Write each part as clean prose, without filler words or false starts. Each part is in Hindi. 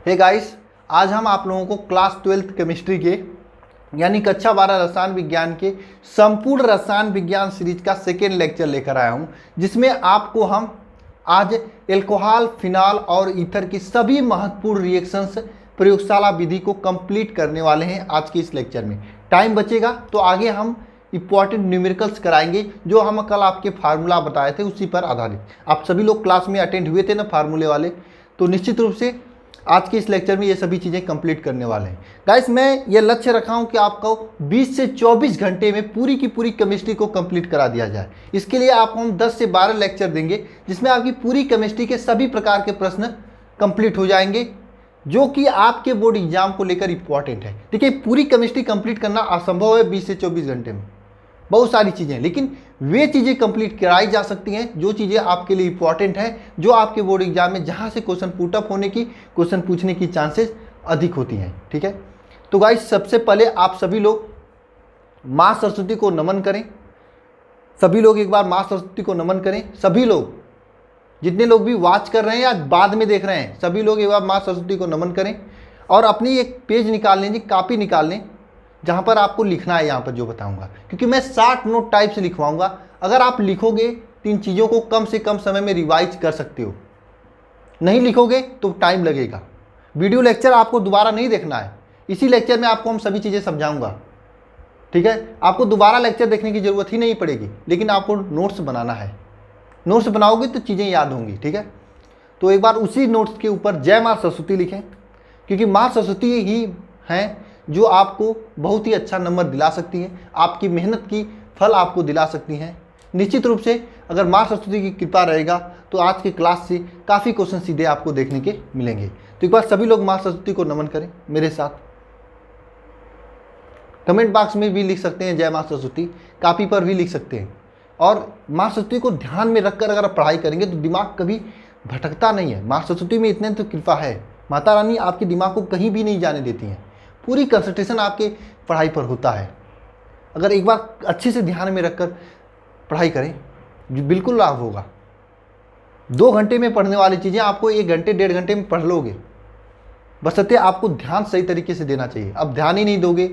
हे गाइस, आज हम आप लोगों को क्लास 12th केमिस्ट्री के यानी कक्षा 12 रसायन विज्ञान के संपूर्ण रसायन विज्ञान सीरीज का सेकेंड लेक्चर लेकर आया हूं, जिसमें आपको हम आज एल्कोहल, फिनॉल और ईथर की सभी महत्वपूर्ण रिएक्शंस प्रयोगशाला विधि को कंप्लीट करने वाले हैं। आज के इस लेक्चर में टाइम बचेगा तो आगे हम इंपॉर्टेंट न्यूमेरिकल्स कराएंगे, जो हम कल आपके फार्मूला बताए थे उसी पर आधारित। आप सभी लोग क्लास में अटेंड हुए थे ना फार्मूले वाले, तो निश्चित रूप से आज के इस लेक्चर में ये सभी चीज़ें कंप्लीट करने वाले हैं। गाइस, मैं ये लक्ष्य रखा हूँ कि आपको 20 से 24 घंटे में पूरी की पूरी केमिस्ट्री को कंप्लीट करा दिया जाए। इसके लिए आपको हम 10 से 12 लेक्चर देंगे, जिसमें आपकी पूरी केमिस्ट्री के सभी प्रकार के प्रश्न कंप्लीट हो जाएंगे, जो कि आपके बोर्ड एग्जाम को लेकर इंपॉर्टेंट है। देखिए, पूरी केमिस्ट्री कंप्लीट करना असंभव है 20 से 24 घंटे में, बहुत सारी चीज़ें, लेकिन वे चीज़ें कंप्लीट कराई जा सकती हैं जो चीज़ें आपके लिए इंपॉर्टेंट है, जो आपके बोर्ड एग्जाम में जहां से क्वेश्चन पुटअप होने की, क्वेश्चन पूछने की चांसेस अधिक होती हैं। ठीक है, तो गाइस, सबसे पहले आप सभी लोग माँ सरस्वती को नमन करें। सभी लोग एक बार माँ सरस्वती को नमन करें। सभी लोग, जितने लोग भी वॉच कर रहे हैं या बाद में देख रहे हैं, सभी लोग एक बार माँ सरस्वती को नमन करें और अपनी एक पेज निकाल लें, कापी निकाल लें, जहाँ पर आपको लिखना है यहाँ पर जो बताऊंगा, क्योंकि मैं 60 नोट टाइप से लिखवाऊंगा। अगर आप लिखोगे तो इन चीज़ों को कम से कम समय में रिवाइज कर सकते हो, नहीं लिखोगे तो टाइम लगेगा। वीडियो लेक्चर आपको दोबारा नहीं देखना है, इसी लेक्चर में आपको हम सभी चीज़ें समझाऊंगा। ठीक है, आपको दोबारा लेक्चर देखने की ज़रूरत ही नहीं पड़ेगी, लेकिन आपको नोट्स बनाना है। नोट्स बनाओगे तो चीज़ें याद होंगी। ठीक है, तो एक बार उसी नोट्स के ऊपर जय माँ सरस्वती लिखें, क्योंकि माँ सरस्वती ही हैं जो आपको बहुत ही अच्छा नंबर दिला सकती है, आपकी मेहनत की फल आपको दिला सकती हैं। निश्चित रूप से अगर माँ सरस्वती की कृपा रहेगा तो आज की क्लास से काफ़ी क्वेश्चन सीधे आपको देखने के मिलेंगे। तो एक बार सभी लोग माँ सरस्वती को नमन करें मेरे साथ। कमेंट बॉक्स में भी लिख सकते हैं जय माँ सरस्वती, कापी पर भी लिख सकते हैं। और माँ सरस्वती को ध्यान में रखकर अगर आप पढ़ाई करेंगे तो दिमाग कभी भटकता नहीं है। माँ सरस्वती में इतने तो कृपा है, माता रानी आपके दिमाग को कहीं भी नहीं जाने देती हैं, पूरी कंसंट्रेशन आपके पढ़ाई पर होता है। अगर एक बार अच्छे से ध्यान में रखकर पढ़ाई करें, बिल्कुल लाभ होगा। 2 घंटे में पढ़ने वाली चीज़ें आपको 1 घंटे 1.5 घंटे में पढ़ लोगे, बशर्ते आपको ध्यान सही तरीके से देना चाहिए। अब ध्यान ही नहीं दोगे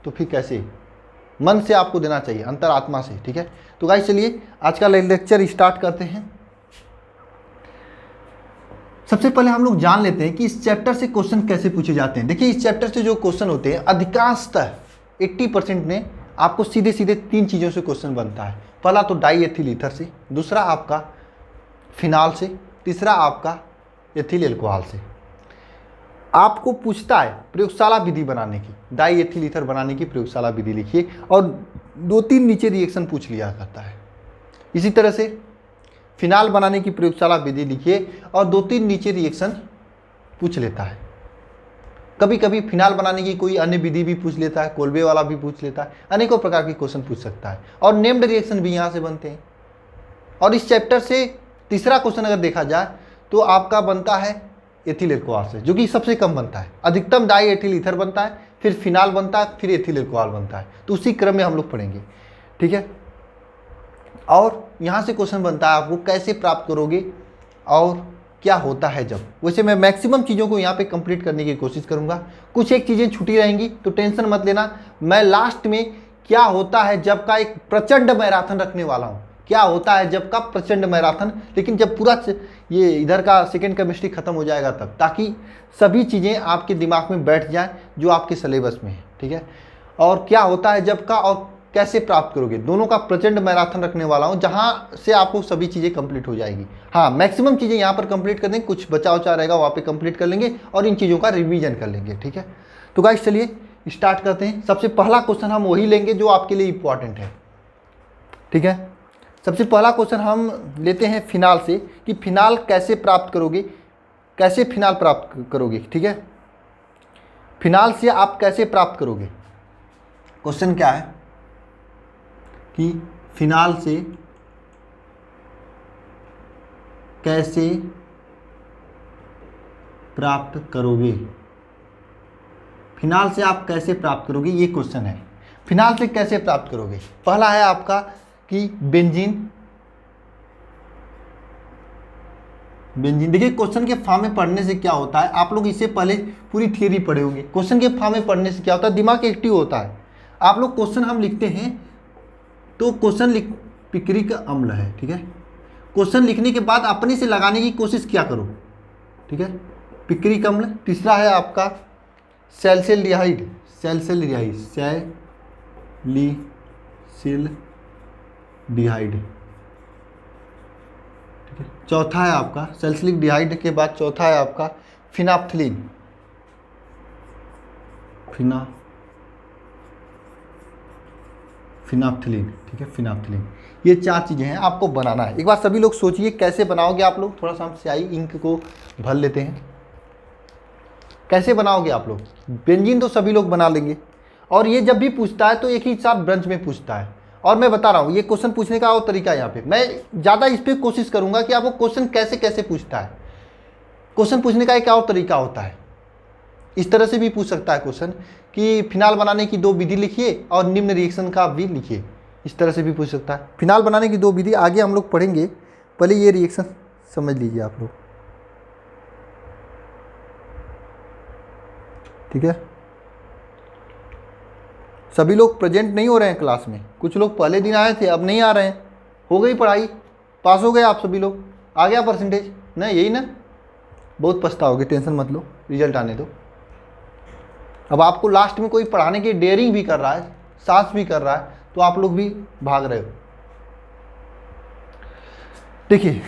तो फिर कैसे? मन से आपको देना चाहिए, अंतरात्मा से। ठीक है, तो गाइस चलिए आज का लेक्चर स्टार्ट करते हैं। सबसे पहले हम लोग जान लेते हैं कि इस चैप्टर से क्वेश्चन कैसे पूछे जाते हैं। देखिए, इस चैप्टर से जो क्वेश्चन होते हैं अधिकांशतः 80% में आपको सीधे सीधे 3 चीज़ों से क्वेश्चन बनता है। पहला तो डाई एथिल ईथर से, दूसरा आपका फिनॉल से, तीसरा आपका एथिल एल्कोहल से। आपको पूछता है प्रयोगशाला विधि बनाने की, डाई एथिल ईथर बनाने की प्रयोगशाला विधि लिखिए, और 2-3 नीचे रिएक्शन पूछ लिया करता है। इसी तरह से फिनाल बनाने की प्रयोगशाला विधि लिखिए और 2-3 नीचे रिएक्शन पूछ लेता है। कभी कभी फिनाल बनाने की कोई अन्य विधि भी पूछ लेता है, कोल्बे वाला भी पूछ लेता है, अनेकों प्रकार के क्वेश्चन पूछ सकता है, और नेम्ड रिएक्शन भी यहाँ से बनते हैं। और इस चैप्टर से तीसरा क्वेश्चन अगर देखा जाए तो आपका बनता है एथिल एल्कोहल से, जो कि सबसे कम बनता है। अधिकतम डाई एथिल ईथर बनता है, फिर फिनाल बनता है, फिर एथिल एल्कोहल बनता है। तो उसी क्रम में हम लोग पढ़ेंगे। ठीक है, और यहाँ से क्वेश्चन बनता है आपको कैसे प्राप्त करोगे और क्या होता है जब। वैसे मैं मैक्सिमम चीज़ों को यहाँ पे कंप्लीट करने की कोशिश करूँगा, कुछ एक चीज़ें छूटी रहेंगी तो टेंशन मत लेना। मैं लास्ट में क्या होता है जब का एक प्रचंड मैराथन रखने वाला हूँ, क्या होता है जब का प्रचंड मैराथन, लेकिन जब पूरा ये इधर का सेकेंड केमिस्ट्री खत्म हो जाएगा तब, ताकि सभी चीज़ें आपके दिमाग में बैठ जाएँ जो आपके सिलेबस में है। ठीक है, और क्या होता है जब का और कैसे प्राप्त करोगे, दोनों का प्रचंड मैराथन रखने वाला हूं, जहां से आपको सभी चीज़ें कंप्लीट हो जाएगी। हाँ, मैक्सिमम चीज़ें यहां पर कंप्लीट कर देंगे, कुछ बचा उचा रहेगा वहां पे कंप्लीट कर लेंगे और इन चीज़ों का रिवीजन कर लेंगे। ठीक है, तो गाइस चलिए स्टार्ट करते हैं। सबसे पहला क्वेश्चन हम वही लेंगे जो आपके लिए इंपॉर्टेंट है। ठीक है, सबसे पहला क्वेश्चन हम लेते हैं फिनाल से, कि फिनाल कैसे प्राप्त करोगे, कैसे फिनाल प्राप्त करोगे। ठीक है, फिनाल से आप कैसे प्राप्त करोगे। क्वेश्चन क्या है कि फिनाल से कैसे प्राप्त करोगे, फिनाल से आप कैसे प्राप्त करोगे, ये क्वेश्चन है। फिनाल से कैसे प्राप्त करोगे, पहला है आपका कि बेंजीन, बेंजीन। देखिए क्वेश्चन के फॉर्म में पढ़ने से क्या होता है, आप लोग इससे पहले पूरी थियरी पढ़े होंगे। क्वेश्चन के फॉर्म में पढ़ने से क्या होता है, दिमाग एक्टिव होता है। आप लोग क्वेश्चन हम लिखते हैं तो क्वेश्चन लिख पिक्रिक अम्ल है, ठीक है। क्वेश्चन लिखने के बाद अपने से लगाने की कोशिश क्या करो, ठीक है। पिक्रिक अम्ल। तीसरा है आपका सैलिसिलडिहाइड, सैलिसिलडिहाइड, सैलिसिलडिहाइड, ठीक है। चौथा है आपका सैलिसिलडिहाइड के बाद चौथा है आपका फिनाफ्थलीन, फिनाफ्थलीन, ठीक है, फिनाफ्थलीन। ये 4 चीज़ें हैं आपको बनाना है। एक बार सभी लोग सोचिए कैसे बनाओगे आप लोग। थोड़ा सा हम स्याही इंक को भर लेते हैं। कैसे बनाओगे आप लोग? बेंजीन तो सभी लोग बना लेंगे, और ये जब भी पूछता है तो एक ही साथ ब्रांच में पूछता है। और मैं बता रहा हूँ ये क्वेश्चन पूछने का और तरीका है। यहाँ पे मैं ज़्यादा इस पर कोशिश करूँगा कि आपको क्वेश्चन कैसे कैसे पूछता है। क्वेश्चन पूछने का एक और तरीका होता है, इस तरह से भी पूछ सकता है क्वेश्चन कि फिनाल बनाने की 2 विधि लिखिए और निम्न रिएक्शन का भी लिखिए। इस तरह से भी पूछ सकता है। फिनाल बनाने की 2 विधि आगे हम लोग पढ़ेंगे, पहले ये रिएक्शन समझ लीजिए आप लोग, ठीक है। सभी लोग प्रेजेंट नहीं हो रहे हैं क्लास में, कुछ लोग पहले दिन आए थे अब नहीं आ रहे हैं। हो गई पढ़ाई, पास हो गए आप सभी लोग, आ गया परसेंटेज ना, यही ना। बहुत पछताओगे, टेंशन मत लो, रिजल्ट आने दो। अब आपको लास्ट में कोई पढ़ाने की डेयरिंग भी कर रहा है, साहस भी कर रहा है, तो आप लोग भी भाग रहे हो। देखिए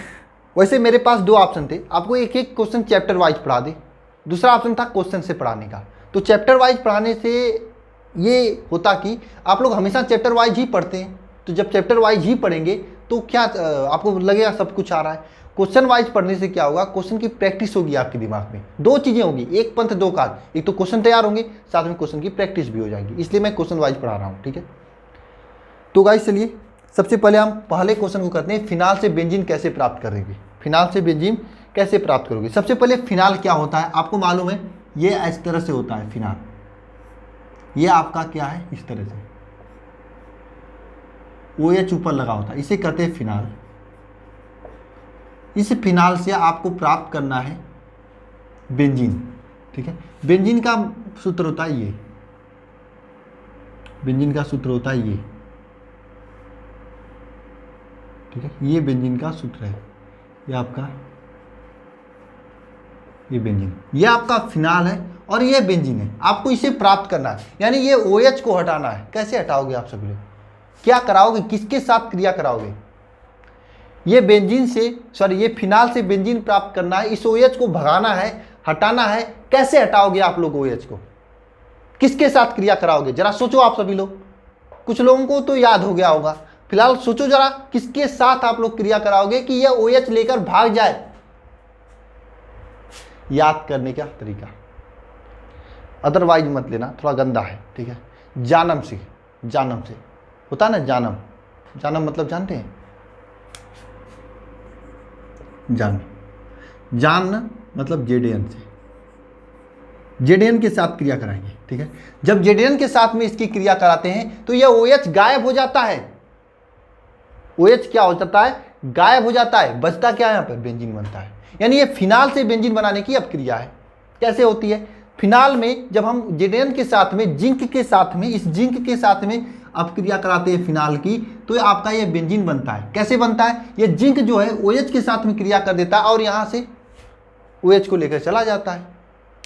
वैसे मेरे पास 2 ऑप्शन थे, आपको एक एक क्वेश्चन चैप्टर वाइज पढ़ा दे। दूसरा ऑप्शन था क्वेश्चन से पढ़ाने का। तो चैप्टर वाइज पढ़ाने से ये होता कि आप लोग हमेशा चैप्टर वाइज ही पढ़ते हैं, तो जब चैप्टर वाइज ही पढ़ेंगे तो क्या आपको लगेगा सब कुछ आ रहा है। क्वेश्चन वाइज पढ़ने से क्या होगा, क्वेश्चन की प्रैक्टिस होगी आपके दिमाग में। 2 चीज़ें होगी, एक पंथ 2 काज, एक तो क्वेश्चन तैयार होंगे, साथ में क्वेश्चन की प्रैक्टिस भी हो जाएगी। इसलिए मैं क्वेश्चन वाइज पढ़ा रहा हूँ, ठीक है। तो गाइस चलिए सबसे पहले हम पहले क्वेश्चन को करते हैं, फिनाल से बेंजीन कैसे प्राप्त करेंगे। फिनाल से बेंजीन कैसे प्राप्त करोगे? सबसे पहले फिनाल क्या होता है आपको मालूम है, ये इस तरह से होता है फिनाल। ये आपका क्या है, इस तरह से OH ऊपर लगा होता है, इसे कहते हैं फिनाल। इस फिनाल से आपको प्राप्त करना है बेंजीन, ठीक है। बेंजीन का सूत्र होता है ये, बेंजीन का सूत्र होता है ये, ठीक है। ये बेंजीन का सूत्र है, ये आपका, ये बेंजीन, ये आपका फिनाल है और ये बेंजीन है। आपको इसे प्राप्त करना है, यानी ये OH को हटाना है। कैसे हटाओगे आप सभी लोग, क्या कराओगे, किसके साथ क्रिया कराओगे? ये बेंजीन से सॉरी ये फिनाल से बेंजीन प्राप्त करना है, इस OH को भगाना है, हटाना है। कैसे हटाओगे आप लोग OH को, किसके साथ क्रिया कराओगे? जरा सोचो आप सभी लोग। कुछ लोगों को तो याद हो गया होगा, फिलहाल सोचो जरा किसके साथ आप लोग क्रिया कराओगे कि ये OH लेकर भाग जाए। याद करने का तरीका, अदरवाइज मत लेना, थोड़ा गंदा है, ठीक है। जानम से, जानम से होता है ना, जानम, जानम मतलब जानते हैं, जान, जान मतलब जेडेन से, जेडेन के साथ क्रिया कराएंगे, ठीक है। जब जेडेन के साथ में इसकी क्रिया कराते हैं तो यह OH गायब हो जाता है। OH क्या हो जाता है, गायब हो जाता है। बचता क्या है, यहाँ पर बेंजीन बनता है। यानी ये फिनाल से बेंजीन बनाने की अब क्रिया है। कैसे होती है? फिनाल में जब हम जेडेन के साथ में, जिंक के साथ में, इस जिंक के साथ में अब क्रिया कराते हैं फिनाल की, तो आपका ये बेंजीन बनता है। कैसे बनता है? ये जिंक जो है OH के साथ में क्रिया कर देता है और यहाँ से OH को लेकर चला जाता है,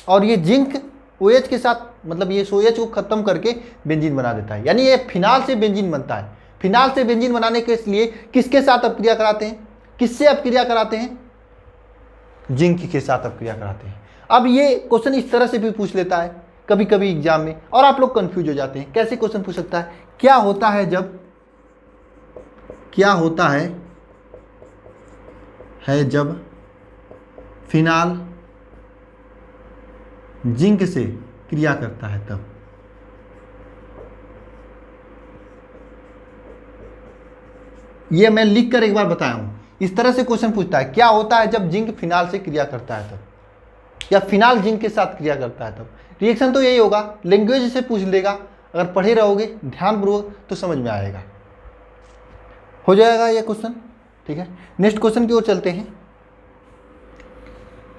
और ये जिंक OH के साथ, मतलब ये OH को खत्म करके बेंजीन बना देता है। यानी ये फिनाल से बेंजीन बनता है। फिनाल से बेंजीन बनाने के लिए किसके साथ अब क्रिया कराते हैं, किससे अब क्रिया कराते हैं? जिंक के साथ अब क्रिया कराते हैं। अब ये क्वेश्चन इस तरह से भी पूछ लेता है कभी कभी एग्जाम में, और आप लोग कंफ्यूज हो जाते हैं। कैसे क्वेश्चन पूछ सकता है? क्या होता है जब, क्या होता है जब फिनाल जिंक से क्रिया करता है तब। ये मैं लिख कर एक बार बताया हूं। इस तरह से क्वेश्चन पूछता है, क्या होता है जब जिंक फिनाल से क्रिया करता है तब, या फिनाल जिंक के साथ क्रिया करता है तब। रिएक्शन तो यही होगा, लैंग्वेज से पूछ लेगा। अगर पढ़े रहोगे ध्यानपूर्वक तो समझ में आएगा, हो जाएगा ये क्वेश्चन, ठीक है। नेक्स्ट क्वेश्चन की ओर चलते हैं।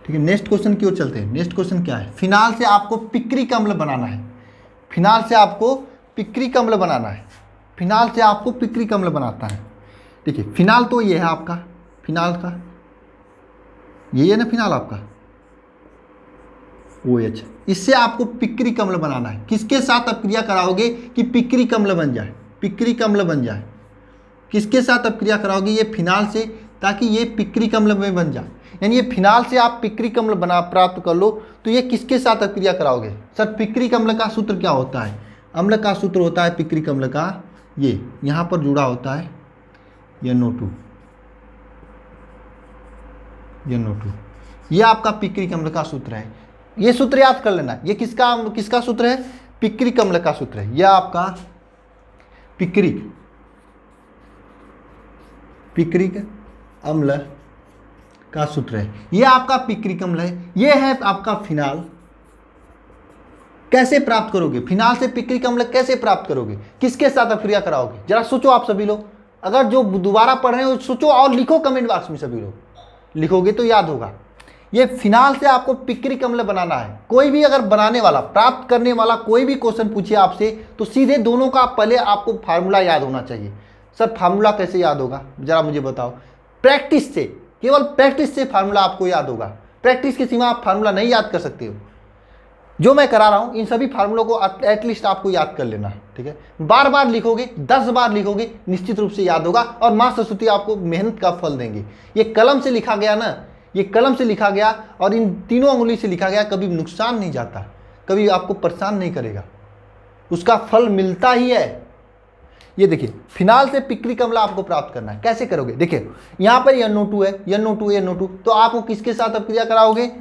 ठीक है, नेक्स्ट क्वेश्चन की ओर चलते हैं। नेक्स्ट क्वेश्चन क्या है? फिनाल से आपको पिक्रिक अम्ल बनाना है। फिनाल से आपको पिक्रिक अम्ल बनाना है। फिनाल से आपको पिक्रिक अम्ल बनाता है। देखिए फिनाल तो ये है आपका, फिनाल का ये है ना, फिनाल आपका OH। इससे आपको पिक्रिक अम्ल बनाना है। किसके साथ आप क्रिया कराओगे कि पिक्रिक अम्ल बन जाए, पिक्रिक अम्ल बन जाए? किसके साथ आप क्रिया कराओगे? ये फिनाल से, ताकि ये पिक्रिक अम्ल में बन जाए। यानी ये फिनाल से आप पिक्रिक अम्ल बना प्राप्त कर लो, तो ये किसके साथ आप क्रिया कराओगे? सर पिक्रिक अम्ल का सूत्र क्या होता है? अम्ल का सूत्र होता है पिक्रिक अम्ल का, ये यहाँ पर जुड़ा होता है NO2, NO2। ये आपका पिक्रिक अम्ल का सूत्र है। ये सूत्र याद कर लेना। ये किसका सूत्र है? पिक्रिक अम्ल का सूत्र है। यह आपका पिक्रिक अम्ल का सूत्र है। यह आपका पिक्रिक अम्ल है। यह है आपका फिनाल। कैसे प्राप्त करोगे? फिनाल से पिक्रिक अम्ल कैसे प्राप्त करोगे? किसके साथ आप क्रिया कराओगे? जरा सोचो आप सभी लोग। अगर जो दोबारा पढ़ रहे हो सोचो और लिखो कमेंट बॉक्स में। सभी लोग लिखोगे तो याद होगा। ये फिनाल से आपको पिक्रिक अम्ल बनाना है। कोई भी अगर बनाने वाला, प्राप्त करने वाला कोई भी क्वेश्चन पूछे आपसे, तो सीधे दोनों का पहले आपको फार्मूला याद होना चाहिए। सर फार्मूला कैसे याद होगा? जरा मुझे बताओ। प्रैक्टिस से, केवल प्रैक्टिस से फार्मूला आपको याद होगा। प्रैक्टिस के सिवा आप फार्मूला नहीं याद कर सकते हो। जो मैं करा रहा हूं इन सभी फार्मूलों को एटलीस्ट आपको याद कर लेना, ठीक है? बार बार लिखोगे, 10 बार लिखोगे, निश्चित रूप से याद होगा और मां सरस्वती आपको मेहनत का फल देंगे। ये कलम से लिखा गया ना, ये कलम से लिखा गया और इन तीनों अंगुली से लिखा गया, कभी नुकसान नहीं जाता, कभी आपको परेशान नहीं करेगा, उसका फल मिलता ही है। ये देखिए फिनाल से पिक्रिक अम्ल आपको प्राप्त करना है। कैसे करोगे? देखिए यहाँ पर NO2 है, NO2 तो आपको किसके साथ अब क्रिया कराओगे?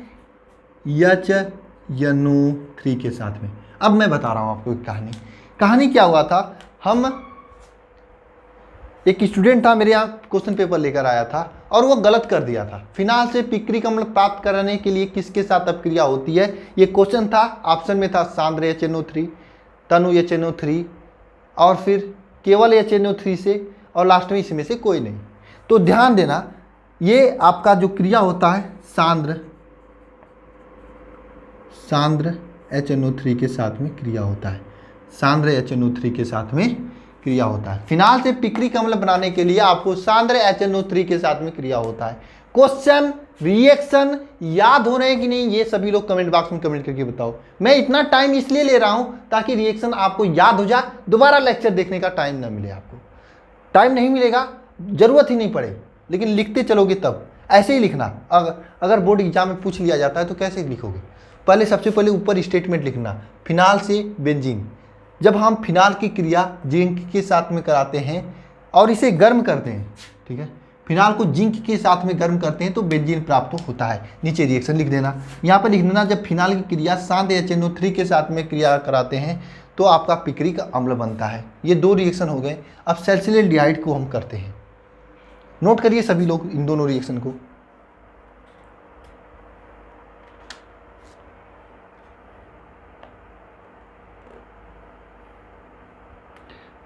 HNO3 के साथ में। अब मैं बता रहा हूँ आपको एक कहानी क्या हुआ था। एक स्टूडेंट था मेरे यहाँ, क्वेश्चन पेपर लेकर आया था और वो गलत कर दिया था। फिनाल से पिक्रिक अम्ल प्राप्त करने के लिए किसके साथ अपक्रिया होती है? ये क्वेश्चन था, ऑप्शन में था सांद्र HNO3, तनु HNO3 और फिर केवल HNO3 से, और लास्ट में इसमें से कोई नहीं। तो ध्यान देना, ये आपका जो क्रिया होता है सांद्र HNO3 के साथ में क्रिया होता है। सांद्र HNO3 के साथ में क्रिया होता है। फिनाल से पिक्रिक अम्ल बनाने के लिए आपको सांद्र HNO3 के साथ में क्रिया होता है। क्वेश्चन, रिएक्शन याद हो रहे हैं कि नहीं, ये सभी लोग कमेंट बॉक्स में कमेंट करके बताओ। मैं इतना टाइम इसलिए ले रहा हूं ताकि रिएक्शन आपको याद हो जाए, दोबारा लेक्चर देखने का टाइम ना मिले। आपको टाइम नहीं मिलेगा, जरूरत ही नहीं पड़े, लेकिन लिखते चलोगे तब। ऐसे ही लिखना। अगर बोर्ड एग्जाम में पूछ लिया जाता है तो कैसे लिखोगे? पहले सबसे पहले ऊपर स्टेटमेंट लिखना, फिनाल से बेंजीन। जब हम फिनाल की क्रिया जिंक के साथ में कराते हैं और इसे गर्म करते हैं, ठीक है, फिनाल को जिंक के साथ में गर्म करते हैं तो बेंजीन प्राप्त होता है। नीचे रिएक्शन लिख देना। यहाँ पर लिख देना, जब फिनाल की क्रिया सांद्र HNO3 के साथ में क्रिया कराते हैं तो आपका पिक्रिक अम्ल बनता है। ये 2 रिएक्शन हो गए। अब सैलिसिलेडिहाइड को हम करते हैं। नोट करिए सभी लोग इन दोनों रिएक्शन को।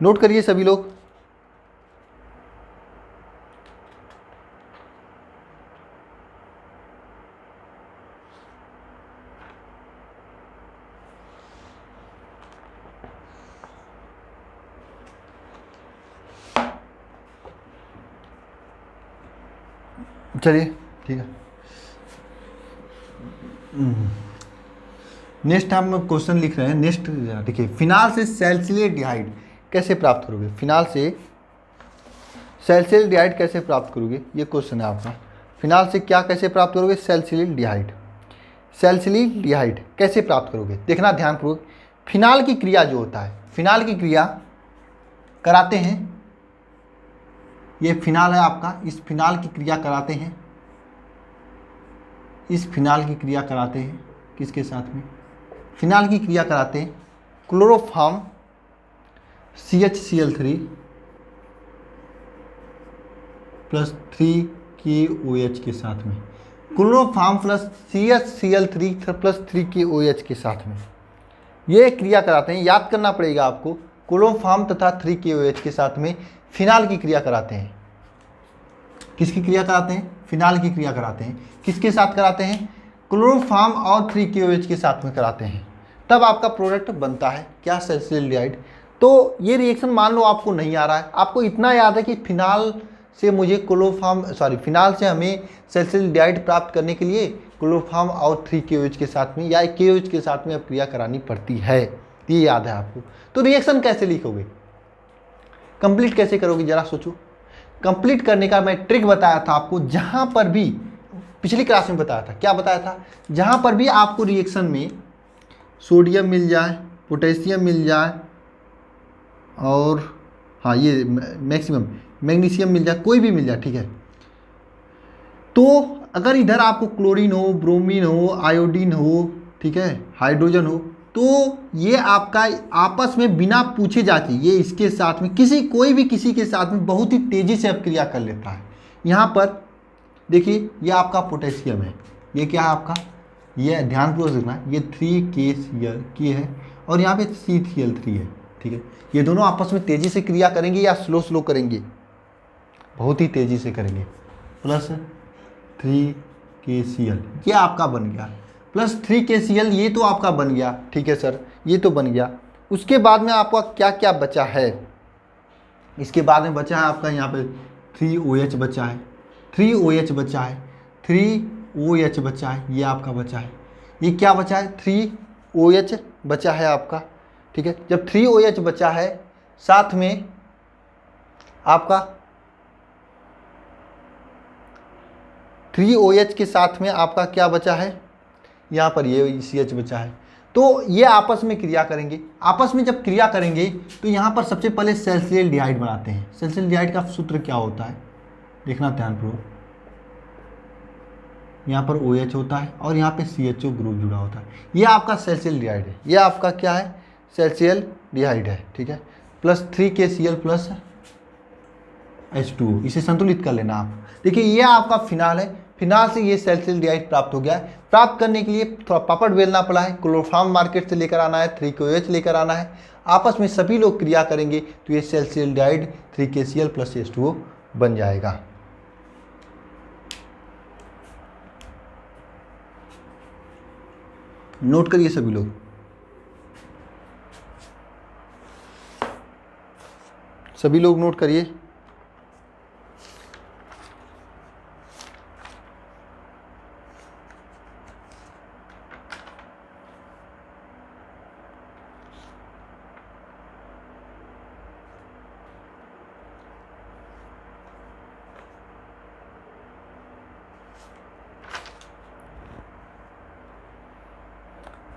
नोट करिए सभी लोग। चलिए ठीक है। नेक्स्ट हम क्वेश्चन लिख रहे हैं। नेक्स्ट देखिए, फिनाल से सैलिसिलेडिहाइड कैसे प्राप्त करोगे? फिनाल से सैलिसिलेडिहाइड कैसे प्राप्त करोगे, ये क्वेश्चन है आपका। फिनाल से क्या कैसे प्राप्त करोगे? सैलिसिलेडिहाइड। सैलिसिलेडिहाइड कैसे प्राप्त करोगे? देखना ध्यानपूर्वक। फिनाल की क्रिया जो होता है, फिनाल की क्रिया कराते हैं, ये फिनाल है आपका, इस फिनाल की क्रिया कराते हैं, इस फिनाल की क्रिया कराते हैं किसके साथ में? फिनाल की क्रिया कराते हैं क्लोरोफॉर्म CHCl3 प्लस 3KOH के साथ में। Chloroform plus CHCl3 plus 3KOH के साथ में ये क्रिया कराते हैं। याद करना पड़ेगा आपको, क्लोरोफॉर्म तथा 3KOH के साथ में फिनाल की क्रिया कराते हैं। किसकी क्रिया कराते हैं? फिनाल की क्रिया कराते हैं। किसके साथ कराते हैं? क्लोरोफॉर्म और 3KOH के साथ में कराते हैं, तब आपका प्रोडक्ट बनता है क्या, सैलिसिलडिहाइड। तो ये रिएक्शन मान लो आपको नहीं आ रहा है, आपको इतना याद है कि फिनाल से मुझे फिनाल से हमें सैलिसिलडिहाइड प्राप्त करने के लिए क्लोरोफॉर्म और 3KOH के साथ में या KOH के साथ में अब क्रिया करानी पड़ती है, ये याद है आपको। तो रिएक्शन कैसे लिखोगे, कंप्लीट कैसे करोगे, जरा सोचो। कंप्लीट करने का मैं ट्रिक बताया था आपको, जहां पर भी पिछली क्लास में बताया था, क्या बताया था, जहां पर भी आपको रिएक्शन में सोडियम मिल जाए, पोटेशियम मिल जाए और हाँ ये मैक्सिमम मैग्नीशियम मिल जाए, कोई भी मिल जाए, ठीक है। तो अगर इधर आपको क्लोरीन हो, ब्रोमीन हो, आयोडीन हो, ठीक है, हाइड्रोजन हो, तो ये आपका आपस में बिना पूछे जाती ये इसके साथ में कोई भी किसी के साथ में बहुत ही तेज़ी से अब क्रिया कर लेता है। यहाँ पर देखिए ये आपका पोटेशियम है, ये क्या है आपका, ये ध्यानपूर्वक देखना, ये 3KCl है और यहाँ पे CCl3 है, ठीक है। ये दोनों आपस में तेज़ी से क्रिया करेंगे या स्लो करेंगे, बहुत ही तेज़ी से करेंगे। प्लस 3KCl ये आपका बन गया, प्लस 3KCl ये तो आपका बन गया, ठीक है सर, ये तो बन गया। उसके बाद में आपका क्या क्या बचा है, इसके बाद में बचा है आपका यहाँ पे 3OH बचा है, 3OH बचा है, 3OH बचा है, ये आपका बचा है, ये क्या बचा है, 3OH बचा है आपका, ठीक है। जब 3OH बचा है, साथ में आपका 3OH के साथ में आपका क्या बचा है, यहाँ पर ये CH बचा है। तो ये आपस में क्रिया करेंगे, आपस में जब क्रिया करेंगे तो यहाँ पर सबसे पहले सैलिसिलडिहाइड बनाते हैं। सैलिसिलडिहाइड का सूत्र क्या होता है, देखना ध्यानपूर्वक, यहाँ पर OH होता है और यहाँ पे CHO ग्रुप जुड़ा होता है, ये आपका सैलिसिलडिहाइड है, ये आपका क्या है, सैलिसिलडिहाइड है, ठीक है। प्लस 3KCl प्लस H2O, इसे संतुलित कर लेना आप। देखिए ये आपका फिनाल है, फिनाल से ये सैलिसिलडिहाइड प्राप्त हो गया है। प्राप्त करने के लिए थोड़ा पापड़ बेलना पड़ा है, क्लोरोफॉर्म मार्केट से लेकर आना है, 3KOH लेकर आना है, आपस में सभी लोग क्रिया करेंगे तो ये सैलिसिलडिहाइड 3KCl प्लस H2O बन जाएगा। नोट करिए सभी लोग, सभी लोग नोट करिए।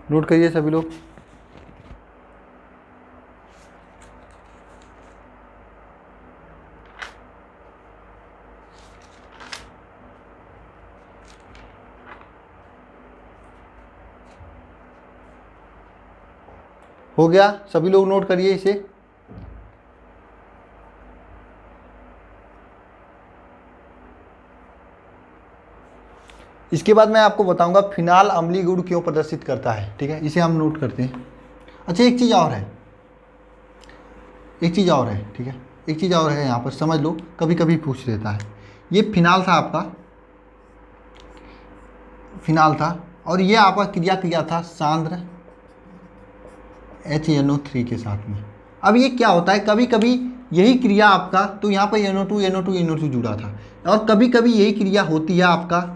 नोट करिए सभी लोग। हो गया, सभी लोग नोट करिए इसे। इसके बाद मैं आपको बताऊंगा फिनाल अम्लीय गुण क्यों प्रदर्शित करता है, ठीक है, इसे हम नोट करते हैं। अच्छा एक चीज़ और है, ठीक है, एक चीज़ और है यहाँ पर समझ लो, कभी कभी पूछ लेता है। ये फिनाल था आपका, फिनाल था और ये आपका क्रिया किया था सांद्र HNO3 के साथ में। अब ये क्या होता है, कभी कभी यही क्रिया आपका, तो यहाँ पर NO2 जुड़ा था, और कभी कभी यही क्रिया होती है आपका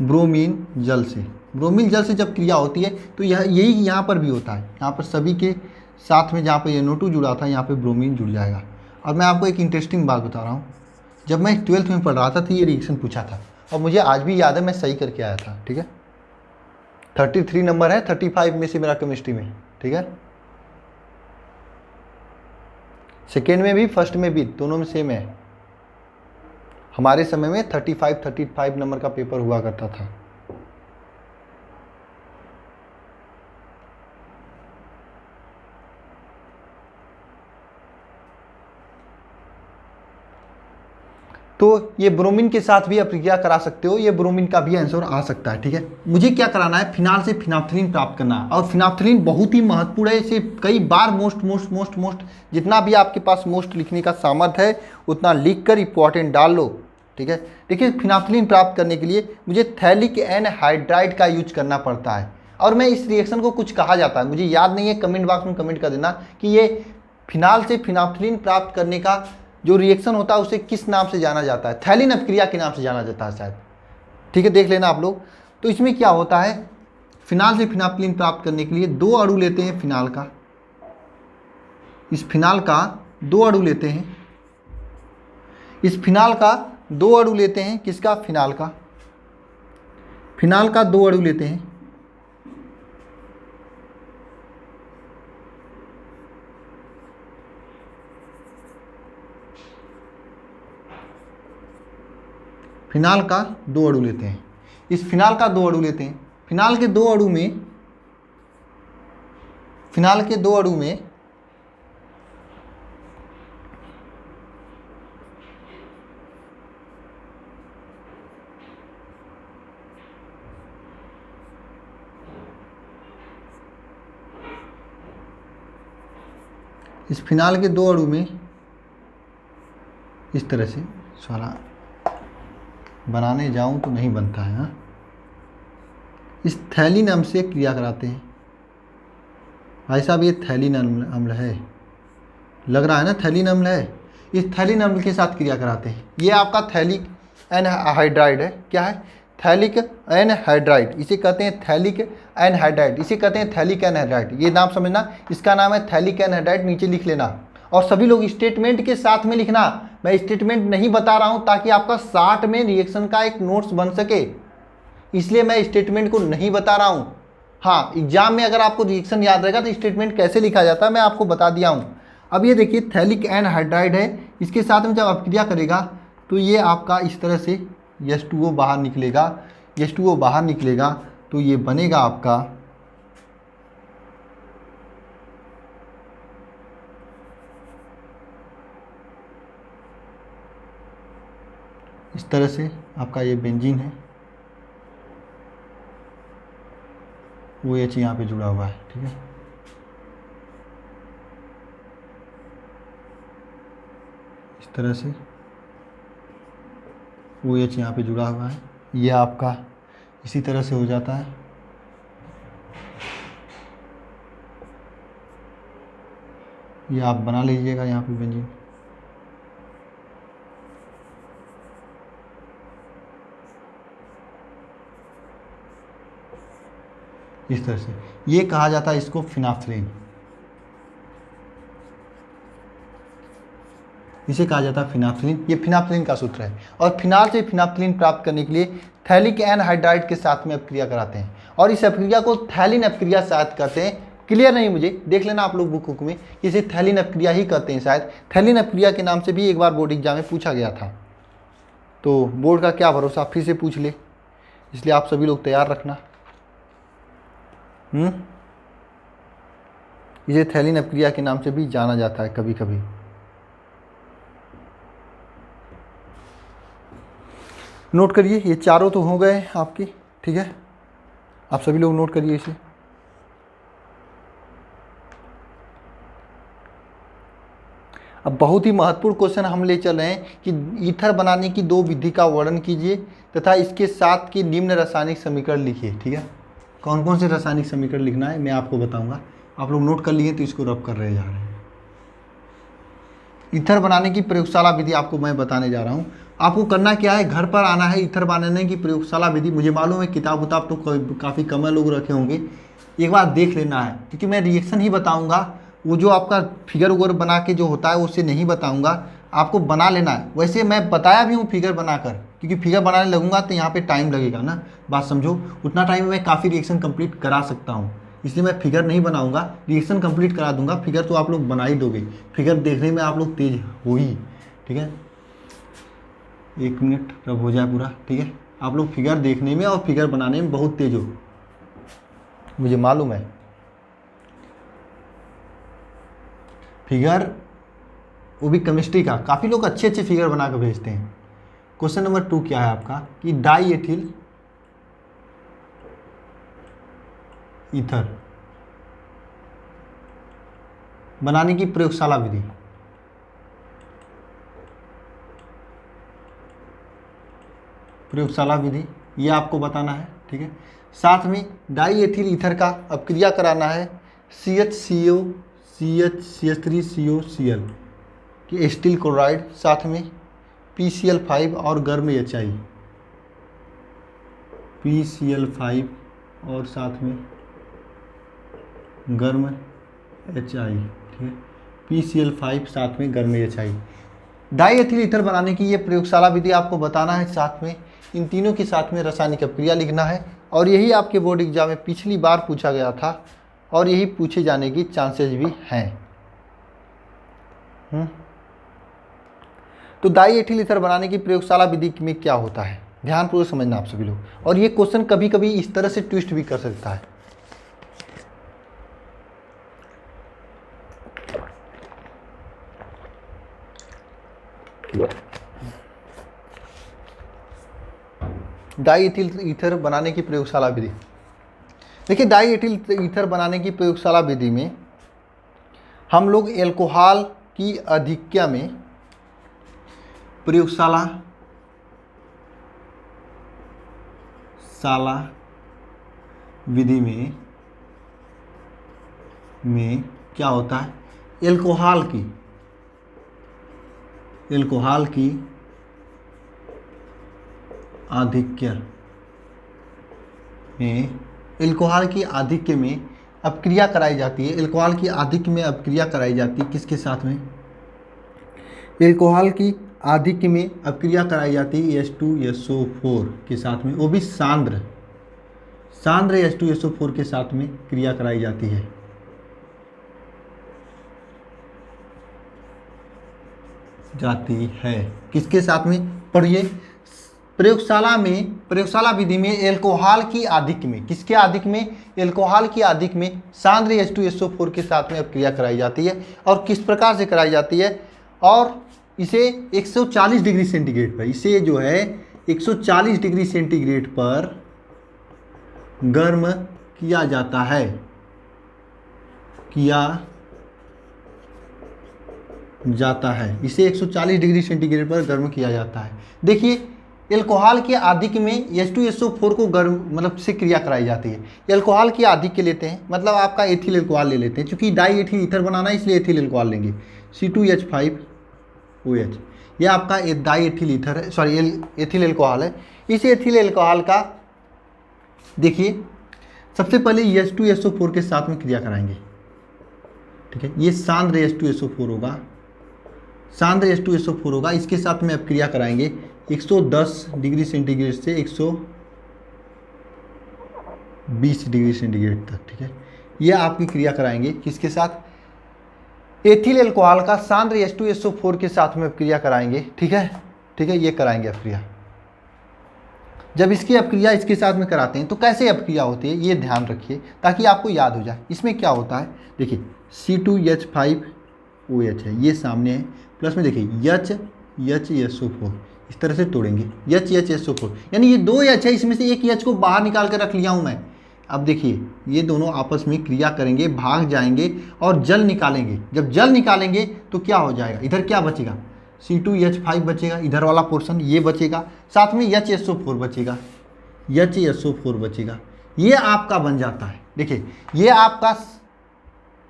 ब्रोमीन जल से। ब्रोमीन जल से जब क्रिया होती है तो यही यहाँ पर भी होता है, यहाँ पर सभी के साथ में जहाँ पे NO2 जुड़ा था यहाँ पे ब्रोमीन जुड़ जाएगा। और मैं आपको एक इंटरेस्टिंग बात बता रहा हूँ, जब मैं 12th में पढ़ रहा था तो ये रिएक्शन पूछा था और मुझे आज भी याद है, मैं सही करके आया था, ठीक है। 33 नंबर है 35 में से मेरा केमिस्ट्री में, ठीक है। सेकेंड में भी फर्स्ट में भी दोनों में सेम है। हमारे समय में 35 नंबर का पेपर हुआ करता था। तो ये ब्रोमीन के साथ भी आप क्रिया करा सकते हो, ये ब्रोमीन का भी आंसर आ सकता है, ठीक है। मुझे क्या कराना है, फिनाल से फिनाप्थलीन प्राप्त करना है, और फिनाप्थलीन बहुत ही महत्वपूर्ण है। इसे कई बार मोस्ट जितना भी आपके पास मोस्ट लिखने का सामर्थ्य है उतना लिख कर इंपॉर्टेंट डाल लो, ठीक है। देखिए फिनाफ्थलीन प्राप्त करने के लिए मुझे थैलिक एनहाइड्राइड का यूज करना पड़ता है, और मैं इस रिएक्शन को कुछ कहा जाता है, मुझे याद नहीं है, कमेंट बॉक्स में कमेंट कर देना कि ये फिनाल से फिनाफ्थलीन प्राप्त करने का जो रिएक्शन होता है उसे किस नाम से जाना जाता है, थैलिन अपक्रिया के नाम से जाना जाता है शायद, ठीक है, देख लेना आप लोग। तो इसमें क्या होता है, फिनाल से फिनाफ्थलीन प्राप्त करने के लिए 2 अणु लेते हैं फिनाल का, इस फिनाल का 2 अणु लेते हैं, इस फिनाल का 2 अणु लेते हैं, किसका, फिनाल का, फिनाल का 2 अणु लेते हैं, फिनाल का 2 अणु लेते हैं, इस फिनाल का 2 अणु लेते हैं, फिनाल के 2 अणु में, फिनाल के 2 अणु में इस फिनाल के 2 अणु में इस तरह से, सारा बनाने जाऊं तो नहीं बनता है, हाँ, इस थैलिन अम्ल से क्रिया कराते हैं। भाई साहब ये थैलिन अम्ल है, लग रहा है ना थैलिन अम्ल है, इस थैलिन अम्ल के साथ क्रिया कराते हैं। ये आपका थैलिक एनहाइड्राइड है, क्या है, थैलिक एनहाइड्राइड, इसे कहते हैं थैलिक एनहाइड्राइड, इसे कहते हैं थैलिक एनहाइड्राइड, ये नाम समझना, इसका नाम है थैलिक एनहाइड्राइड, नीचे लिख लेना। और सभी लोग स्टेटमेंट के साथ में लिखना, मैं स्टेटमेंट नहीं बता रहा हूँ ताकि आपका 60 में रिएक्शन का एक नोट्स बन सके, इसलिए मैं स्टेटमेंट को नहीं बता रहा हूँ। हाँ, एग्जाम में अगर आपको रिएक्शन याद रहेगा तो स्टेटमेंट कैसे लिखा जाता है मैं आपको बता दिया हूँ। अब ये देखिए थैलिक एनहाइड्राइड है, इसके साथ में जब अपक्रिया करेगा तो ये आपका इस तरह से H2O बाहर निकलेगा, H2O बाहर निकलेगा तो ये बनेगा आपका इस तरह से, आपका ये बेंजीन है, वो OH यहाँ पे जुड़ा हुआ है, ठीक है, इस तरह से OH यहाँ पे जुड़ा हुआ है, ये आपका इसी तरह से हो जाता है। ये आप बना लीजिएगा यहाँ पे बेंजीन, इस तरह से, ये कहा जाता है इसको फिनाफ्थलीन, इसे कहा जाता है फिनाफ्थलीन, ये फिनाफ्थलीन का सूत्र है। और फिनाल से फिनाफ्थलीन प्राप्त करने के लिए थैलिक एनहाइड्राइड के साथ में अपक्रिया कराते हैं, और इस अपक्रिया को थैलिन अपक्रिया शायद कहते हैं, क्लियर नहीं मुझे, देख लेना आप लोग बुक में, इसे थैलिन अपक्रिया ही कहते हैं शायद, थैलिन अपक्रिया के नाम से भी एक बार बोर्ड एग्जाम में पूछा गया था, तो बोर्ड का क्या भरोसा, फिर से पूछ ले, इसलिए आप सभी लोग तैयार रखना। इसे थैलिन अपक्रिया के नाम से भी जाना जाता है कभी कभी। नोट करिए, ये चारों तो हो गए आपके, ठीक है, आप सभी लोग नोट करिए इसे। अब बहुत ही महत्वपूर्ण क्वेश्चन हम ले चल रहे हैं कि ईथर बनाने की 2 विधि का वर्णन कीजिए तथा इसके साथ के निम्न रासायनिक समीकरण लिखिए, ठीक है। कौन कौन से रासायनिक समीकरण लिखना है मैं आपको बताऊंगा, आप लोग नोट कर लिए तो इसको रब कर रहे जा रहे हैं। ईथर बनाने की प्रयोगशाला विधि आपको मैं बताने जा रहा हूँ। आपको करना क्या है, घर पर आना है, ईथर बनाने की प्रयोगशाला विधि, मुझे मालूम है किताब उताब तो काफ़ी कम लोग रखे होंगे, एक बार देख लेना है, क्योंकि मैं रिएक्शन ही बताऊँगा, वो जो आपका फिगर वगैरह बना के जो होता है उससे नहीं बताऊँगा, आपको बना लेना है। वैसे मैं बताया भी हूँ फिगर बनाकर, क्योंकि फिगर बनाने लगूंगा तो यहाँ पे टाइम लगेगा ना, बात समझो, उतना टाइम में मैं काफ़ी रिएक्शन कंप्लीट करा सकता हूँ, इसलिए मैं फिगर नहीं बनाऊंगा, रिएक्शन कंप्लीट करा दूंगा, फिगर तो आप लोग बना ही दोगे, फिगर देखने में आप लोग तेज हो ही, ठीक है। 1 मिनट तब हो जाए पूरा, ठीक है, आप लोग फिगर देखने में और फिगर बनाने में बहुत तेज हो, मुझे मालूम है। फिगर वो भी केमिस्ट्री का, काफ़ी लोग अच्छे अच्छे फिगर बना कर भेजते हैं। क्वेश्चन नंबर 2 क्या है आपका कि डाई एथिल ईथर बनाने की प्रयोगशाला विधि। प्रयोगशाला विधि, ये आपको बताना है, ठीक है। साथ में डाई एथिल ईथर का अपक्रिया कराना है CHCO CH3COCl की एस्टिल क्लोराइड, साथ में PCl5 और गर्म HI, PCl5 और साथ में गर्म HI, ठीक है, PCl5 साथ में गर्म HI। डाई एथिल ईथर बनाने की ये प्रयोगशाला विधि आपको बताना है, साथ में इन तीनों के साथ में रासायनिक अपक्रिया लिखना है। और यही आपके बोर्ड एग्जाम में पिछली बार पूछा गया था और यही पूछे जाने की चांसेस भी हैं। तो डाई एथिल ईथर बनाने की प्रयोगशाला विधि में क्या होता है, ध्यानपूर्वक समझना आप सभी लोग। और ये क्वेश्चन कभी कभी इस तरह से ट्विस्ट भी कर सकता है। डाई एथिल ईथर बनाने की प्रयोगशाला विधि, देखिए डाई एथिल ईथर बनाने की प्रयोगशाला विधि में हम लोग एल्कोहल की अधिक्य में प्रयोगशाला विधि में क्या होता है, एल्कोहल की आधिक्य में अपक्रिया कराई जाती है। एल्कोहल की आधिक्य में अपक्रिया कराई जाती है किसके साथ में, एल्कोहल की आधिक्य में अपक्रिया कराई जाती है H2SO4 के साथ में, वो भी सांद्र H2SO4 के साथ में क्रिया कराई जाती है। किसके साथ में, पढ़िए, प्रयोगशाला विधि में एल्कोहल की आधिक्य में, किसके आधिक्य में, एल्कोहल की आधिक्य में सांद्र H2SO4 के साथ में अपक्रिया कराई जाती है। और किस प्रकार से कराई जाती है, और इसे 140 डिग्री सेंटीग्रेड पर, इसे जो है 140 डिग्री सेंटीग्रेड पर गर्म किया जाता है, इसे 140 डिग्री सेंटीग्रेड पर गर्म किया जाता है। देखिए एल्कोहल के आधिक्य में H2SO4 को गर्म मतलब से क्रिया कराई जाती है। एल्कोहल की आधिक्य लेते हैं, मतलब आपका एथिल एल्कोहल ले लेते हैं, क्योंकि डाई एथिल ईथर बनाना है इसलिए एथिल एल्कोहल लेंगे, C2H5OH, यह आपका डाई एथिल ईथर है, सॉरी एथिल एल्कोहल है। इस एथिल एल्कोहल का देखिए सबसे पहले H2SO4 के साथ में क्रिया कराएंगे, ठीक है, ये सांद्र H2SO4 होगा, इसके साथ में अब क्रिया कराएंगे 110 डिग्री सेंटीग्रेड से 120 डिग्री सेंटीग्रेड तक, ठीक है। यह आपकी क्रिया कराएंगे किसके साथ, एथिल एल्कोहल का सांद्र H2SO4 के साथ में अपक्रिया कराएंगे, ठीक है, ये कराएंगे अपक्रिया। जब इसकी अपक्रिया इसके साथ में कराते हैं तो कैसे अपक्रिया होती है ये ध्यान रखिए ताकि आपको याद हो जाए। इसमें क्या होता है, देखिए C2H5OH है, ये सामने है, प्लस में देखिए HSO4, इस तरह से तोड़ेंगे HSO4, यानी ये दो H है, इसमें से एक H को बाहर निकाल कर रख लिया हूँ मैं। अब देखिए ये दोनों आपस में क्रिया करेंगे, भाग जाएंगे और जल निकालेंगे। जब जल निकालेंगे तो क्या हो जाएगा, इधर क्या बचेगा, C2H5 बचेगा, इधर वाला पोर्शन ये बचेगा, साथ में HSO4 बचेगा, ये आपका बन जाता है। देखिए ये आपका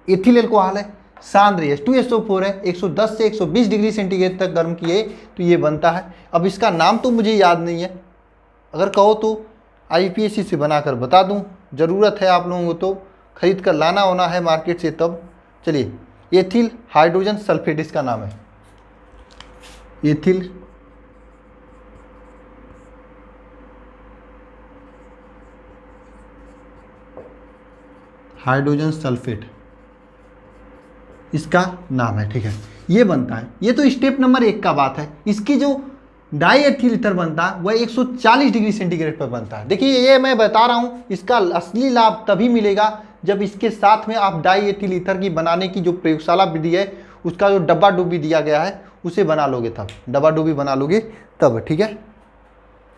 एथिल एल्कोहल है, सांद्र H2SO4 है, 110 से 120 डिग्री सेंटीग्रेड तक गर्म किए तो ये बनता है। अब इसका नाम तो मुझे याद नहीं है, अगर कहो तो IPSC से बनाकर बता दूं, ज़रूरत है आप लोगों को तो खरीद कर लाना होना है मार्केट से तब। चलिए एथिल हाइड्रोजन सल्फेट इसका नाम है, एथिल हाइड्रोजन सल्फेट इसका नाम है, ठीक है, ये बनता है। ये तो स्टेप नंबर 1 का बात है। इसकी जो डाई एथिल ईथर बनता है वह 140 डिग्री सेंटीग्रेड पर बनता है। देखिए ये मैं बता रहा हूँ, इसका असली लाभ तभी मिलेगा जब इसके साथ में आप डाई एथिल ईथर की बनाने की जो प्रयोगशाला विधि है उसका जो डब्बा डुब्बी दिया गया है उसे बना लोगे, तब डब्बा डुब्बी बना लोगे तब, ठीक है।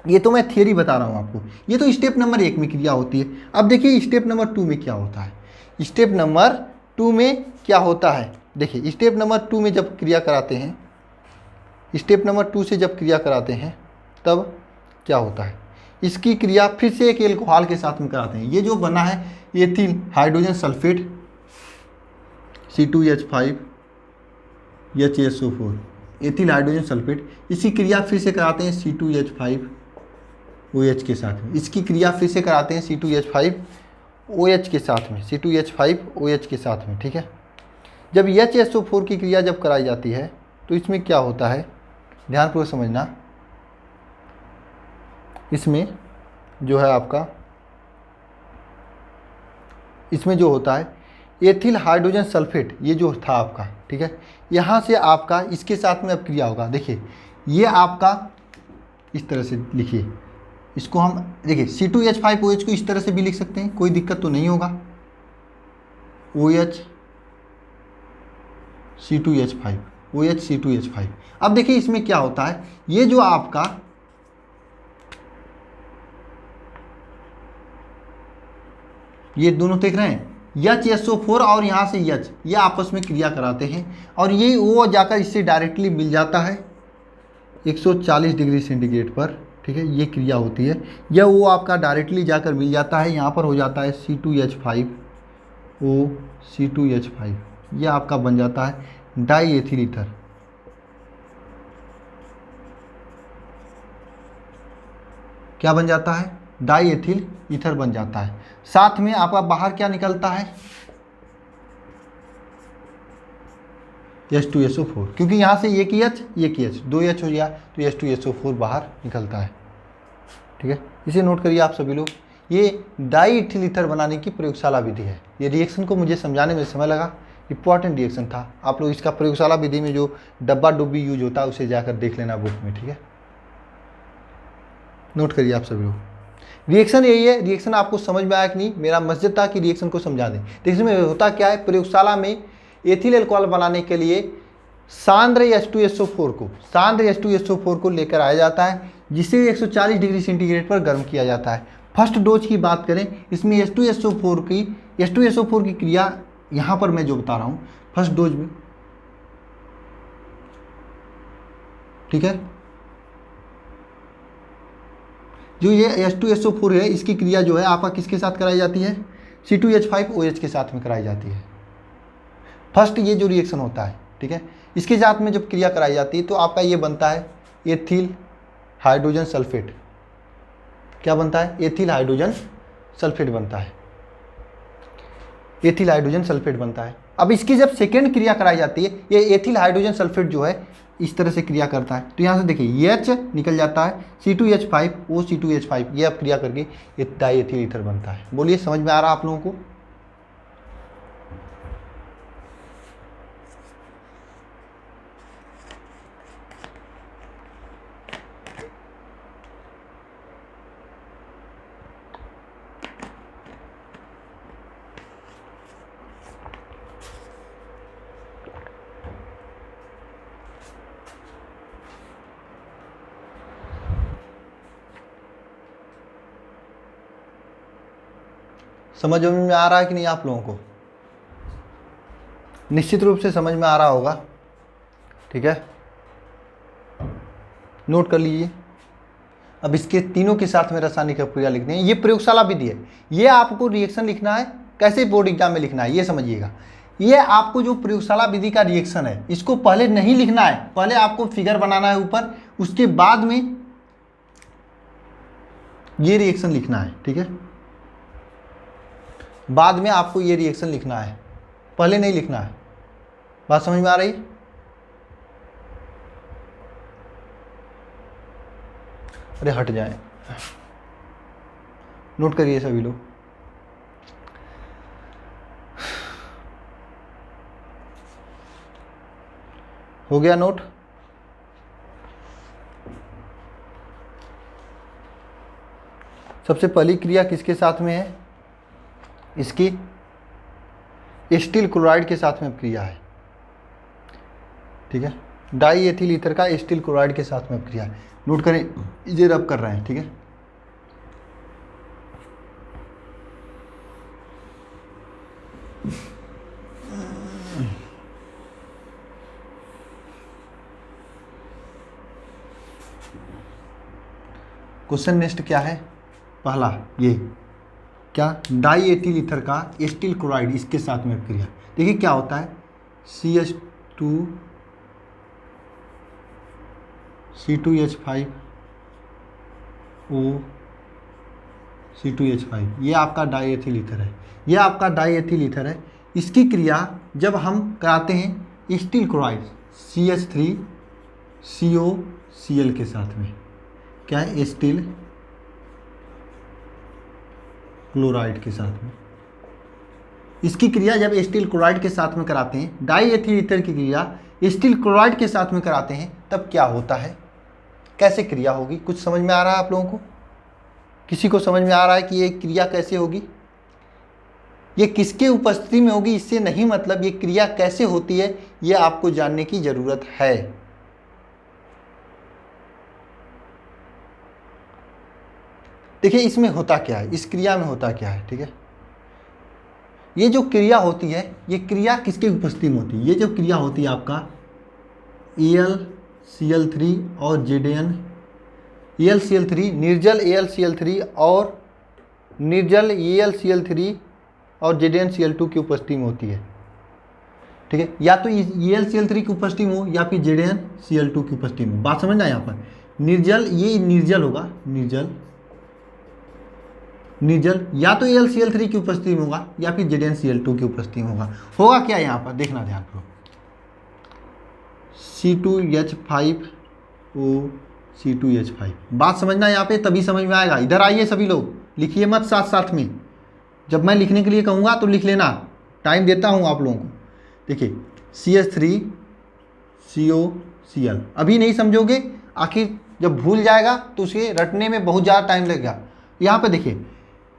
ये तो मैं थियरी बता रहा हूँ आपको, ये तो स्टेप नंबर 1 में क्रिया होती है। अब देखिए स्टेप नंबर 2 में क्या होता है। स्टेप नंबर 2 में क्या होता है, देखिए स्टेप नंबर 2 में जब क्रिया कराते हैं, स्टेप नंबर 2 से जब क्रिया कराते हैं तब क्या होता है, इसकी क्रिया फिर से एक एल्कोहल के साथ में कराते हैं। ये जो बना है ethyl hydrogen sulphate C2H5 HSO4, ethyl hydrogen sulphate, इसकी क्रिया फिर से कराते हैं C2H5OH के साथ में। इसकी क्रिया फिर से कराते हैं C2H5OH के साथ में, C2H5OH के साथ में, ठीक है। जब HSO4 की क्रिया जब कराई जाती है तो इसमें क्या होता है, ध्यानपूर्वक समझना। इसमें जो है आपका, इसमें जो होता है एथिल हाइड्रोजन सल्फेट, ये जो था आपका, ठीक है, यहाँ से आपका इसके साथ में अब क्रिया होगा। देखिए ये आपका इस तरह से लिखिए, इसको हम देखिए C2H5OH को इस तरह से भी लिख सकते हैं, कोई दिक्कत तो नहीं होगा। OH C2H5। अब देखिए इसमें क्या होता है, ये जो आपका ये दोनों देख रहे हैं HSO4 और यहाँ से H, ये आपस में क्रिया कराते हैं और ये O जाकर इससे डायरेक्टली मिल जाता है 140 डिग्री सेंटीग्रेड पर, ठीक है, ये क्रिया होती है। यह वो आपका डायरेक्टली जाकर मिल जाता है, यहाँ पर हो जाता है C2H5O C2H5, ये आपका बन जाता है डाई एथिल ईथर। क्या बन जाता है, डाई एथिल ईथर बन जाता है। साथ में आपका बाहर क्या निकलता है, H2SO4, क्योंकि यहाँ से एक ही H एक ही H, 2H हो गया तो H2SO4 बाहर निकलता है, ठीक है। इसे नोट करिए आप सभी लोग। ये डाई एथिल ईथर बनाने की प्रयोगशाला विधि है। ये रिएक्शन को मुझे समझाने में समय लगा, इंपॉर्टेंट रिएक्शन था। आप लोग इसका प्रयोगशाला विधि में जो डब्बा डुब्बी यूज होता है उसे जाकर देख लेना बुक में, ठीक है। नोट करिए आप सभी लोग। रिएक्शन यही है। रिएक्शन आपको समझ में आया कि नहीं, मेरा मकसद था कि रिएक्शन को समझा दें। तो इसमें होता क्या है, प्रयोगशाला में एथिल अल्कोहल बनाने के लिए सांद्र H2SO4 को लेकर आया जाता है, जिसे 140 डिग्री सेंटीग्रेड पर गर्म किया जाता है। फर्स्ट डोज की बात करें, इसमें H2SO4 की क्रिया यहाँ पर मैं जो बता रहा हूँ फर्स्ट डोज में, ठीक है। जो ये H2SO4 है, इसकी क्रिया जो है आपका किसके साथ कराई जाती है, C2H5OH के साथ में कराई जाती है। फर्स्ट ये जो रिएक्शन होता है, ठीक है, इसके साथ में जब क्रिया कराई जाती है तो आपका ये बनता है एथिल हाइड्रोजन सल्फेट। क्या बनता है, एथिल हाइड्रोजन सल्फेट बनता है, एथिल हाइड्रोजन सल्फेट बनता है। अब इसकी जब सेकेंड क्रिया कराई जाती है, ये एथिल हाइड्रोजन सल्फेट जो है इस तरह से क्रिया करता है। तो यहाँ से देखिए H निकल जाता है, C2H5O C2H5, ये अब क्रिया करके ये डाई एथिल ईथर बनता है। बोलिए समझ में आ रहा आप लोगों को। समझ में आ रहा है कि नहीं आप लोगों को, निश्चित रूप से समझ में आ रहा होगा, ठीक है। नोट कर लीजिए। अब इसके तीनों के साथ में रासायनिक अभिक्रिया लिखनी है। ये प्रयोगशाला विधि है, ये आपको रिएक्शन लिखना है, कैसे बोर्ड एग्जाम में लिखना है ये समझिएगा। ये आपको जो प्रयोगशाला विधि का रिएक्शन है, इसको पहले नहीं लिखना है, पहले आपको फिगर बनाना है ऊपर, उसके बाद में ये रिएक्शन लिखना है, ठीक है। बाद में आपको ये रिएक्शन लिखना है, पहले नहीं लिखना है। बात समझ में आ रही है। अरे हट जाए, नोट करिए सभी लोग। हो गया नोट। सबसे पहली क्रिया किसके साथ में है, इसकी एस्टिल क्लोराइड के साथ में क्रिया है, ठीक है। डाई एथिल ईथर का एस्टिल क्लोराइड के साथ में क्रिया है। नोट करें, इसे रब कर रहे हैं, ठीक है। क्वेश्चन नेक्स्ट क्या है, पहला ये क्या, डाई एथिल ईथर का एस्टिल क्लोराइड इसके साथ में क्रिया। देखिए क्या होता है, CH2 C2H5O C2H5, ये आपका डाई एथिल ईथर है, ये आपका डाई एथिल ईथर है। इसकी क्रिया जब हम कराते हैं एस्टिल क्लोराइड CH3COCl के साथ में, क्या है, एस्टिल क्लोराइड के साथ में, इसकी क्रिया जब एस्टिल क्लोराइड के साथ में कराते हैं, डाई एथिल ईथर की क्रिया एस्टिल क्लोराइड के साथ में कराते हैं, तब क्या होता है, कैसे क्रिया होगी, कुछ समझ में आ रहा है आप लोगों को? किसी को समझ में आ रहा है कि ये क्रिया कैसे होगी, ये किसके उपस्थिति में होगी, इससे नहीं मतलब, ये क्रिया कैसे होती है ये आपको जानने की जरूरत है। देखिए इसमें होता क्या है, इस क्रिया में होता क्या है, ठीक है, ये जो क्रिया होती है, ये क्रिया किसके उपस्थिति में होती है, ये जो क्रिया होती है आपका AlCl3 और Zn, AlCl3 निर्जल AlCl3 और निर्जल AlCl3 और ZnCl2 की उपस्थिति में होती है, ठीक है, या तो AlCl3 की उपस्थिति में हो या फिर ZnCl2 की उपस्थिति में। बात समझना यहाँ पर, निर्जल, ये निर्जल होगा, निर्जल या तो AlCl3 की उपस्थिति में होगा या फिर ZnCl2 की उपस्थिति में होगा क्या यहाँ पर, देखना ध्यान करो, C2H5O C2H5, बात समझना यहाँ पे, तभी समझ में आएगा। इधर आइए सभी लोग, लिखिए मत साथ साथ में, जब मैं लिखने के लिए कहूँगा तो लिख लेना, टाइम देता हूँ आप लोगों को। देखिए CH3COCl, अभी नहीं समझोगे, आखिर जब भूल जाएगा तो उसे रटने में बहुत ज़्यादा टाइम लगेगा। यहाँ पे देखिए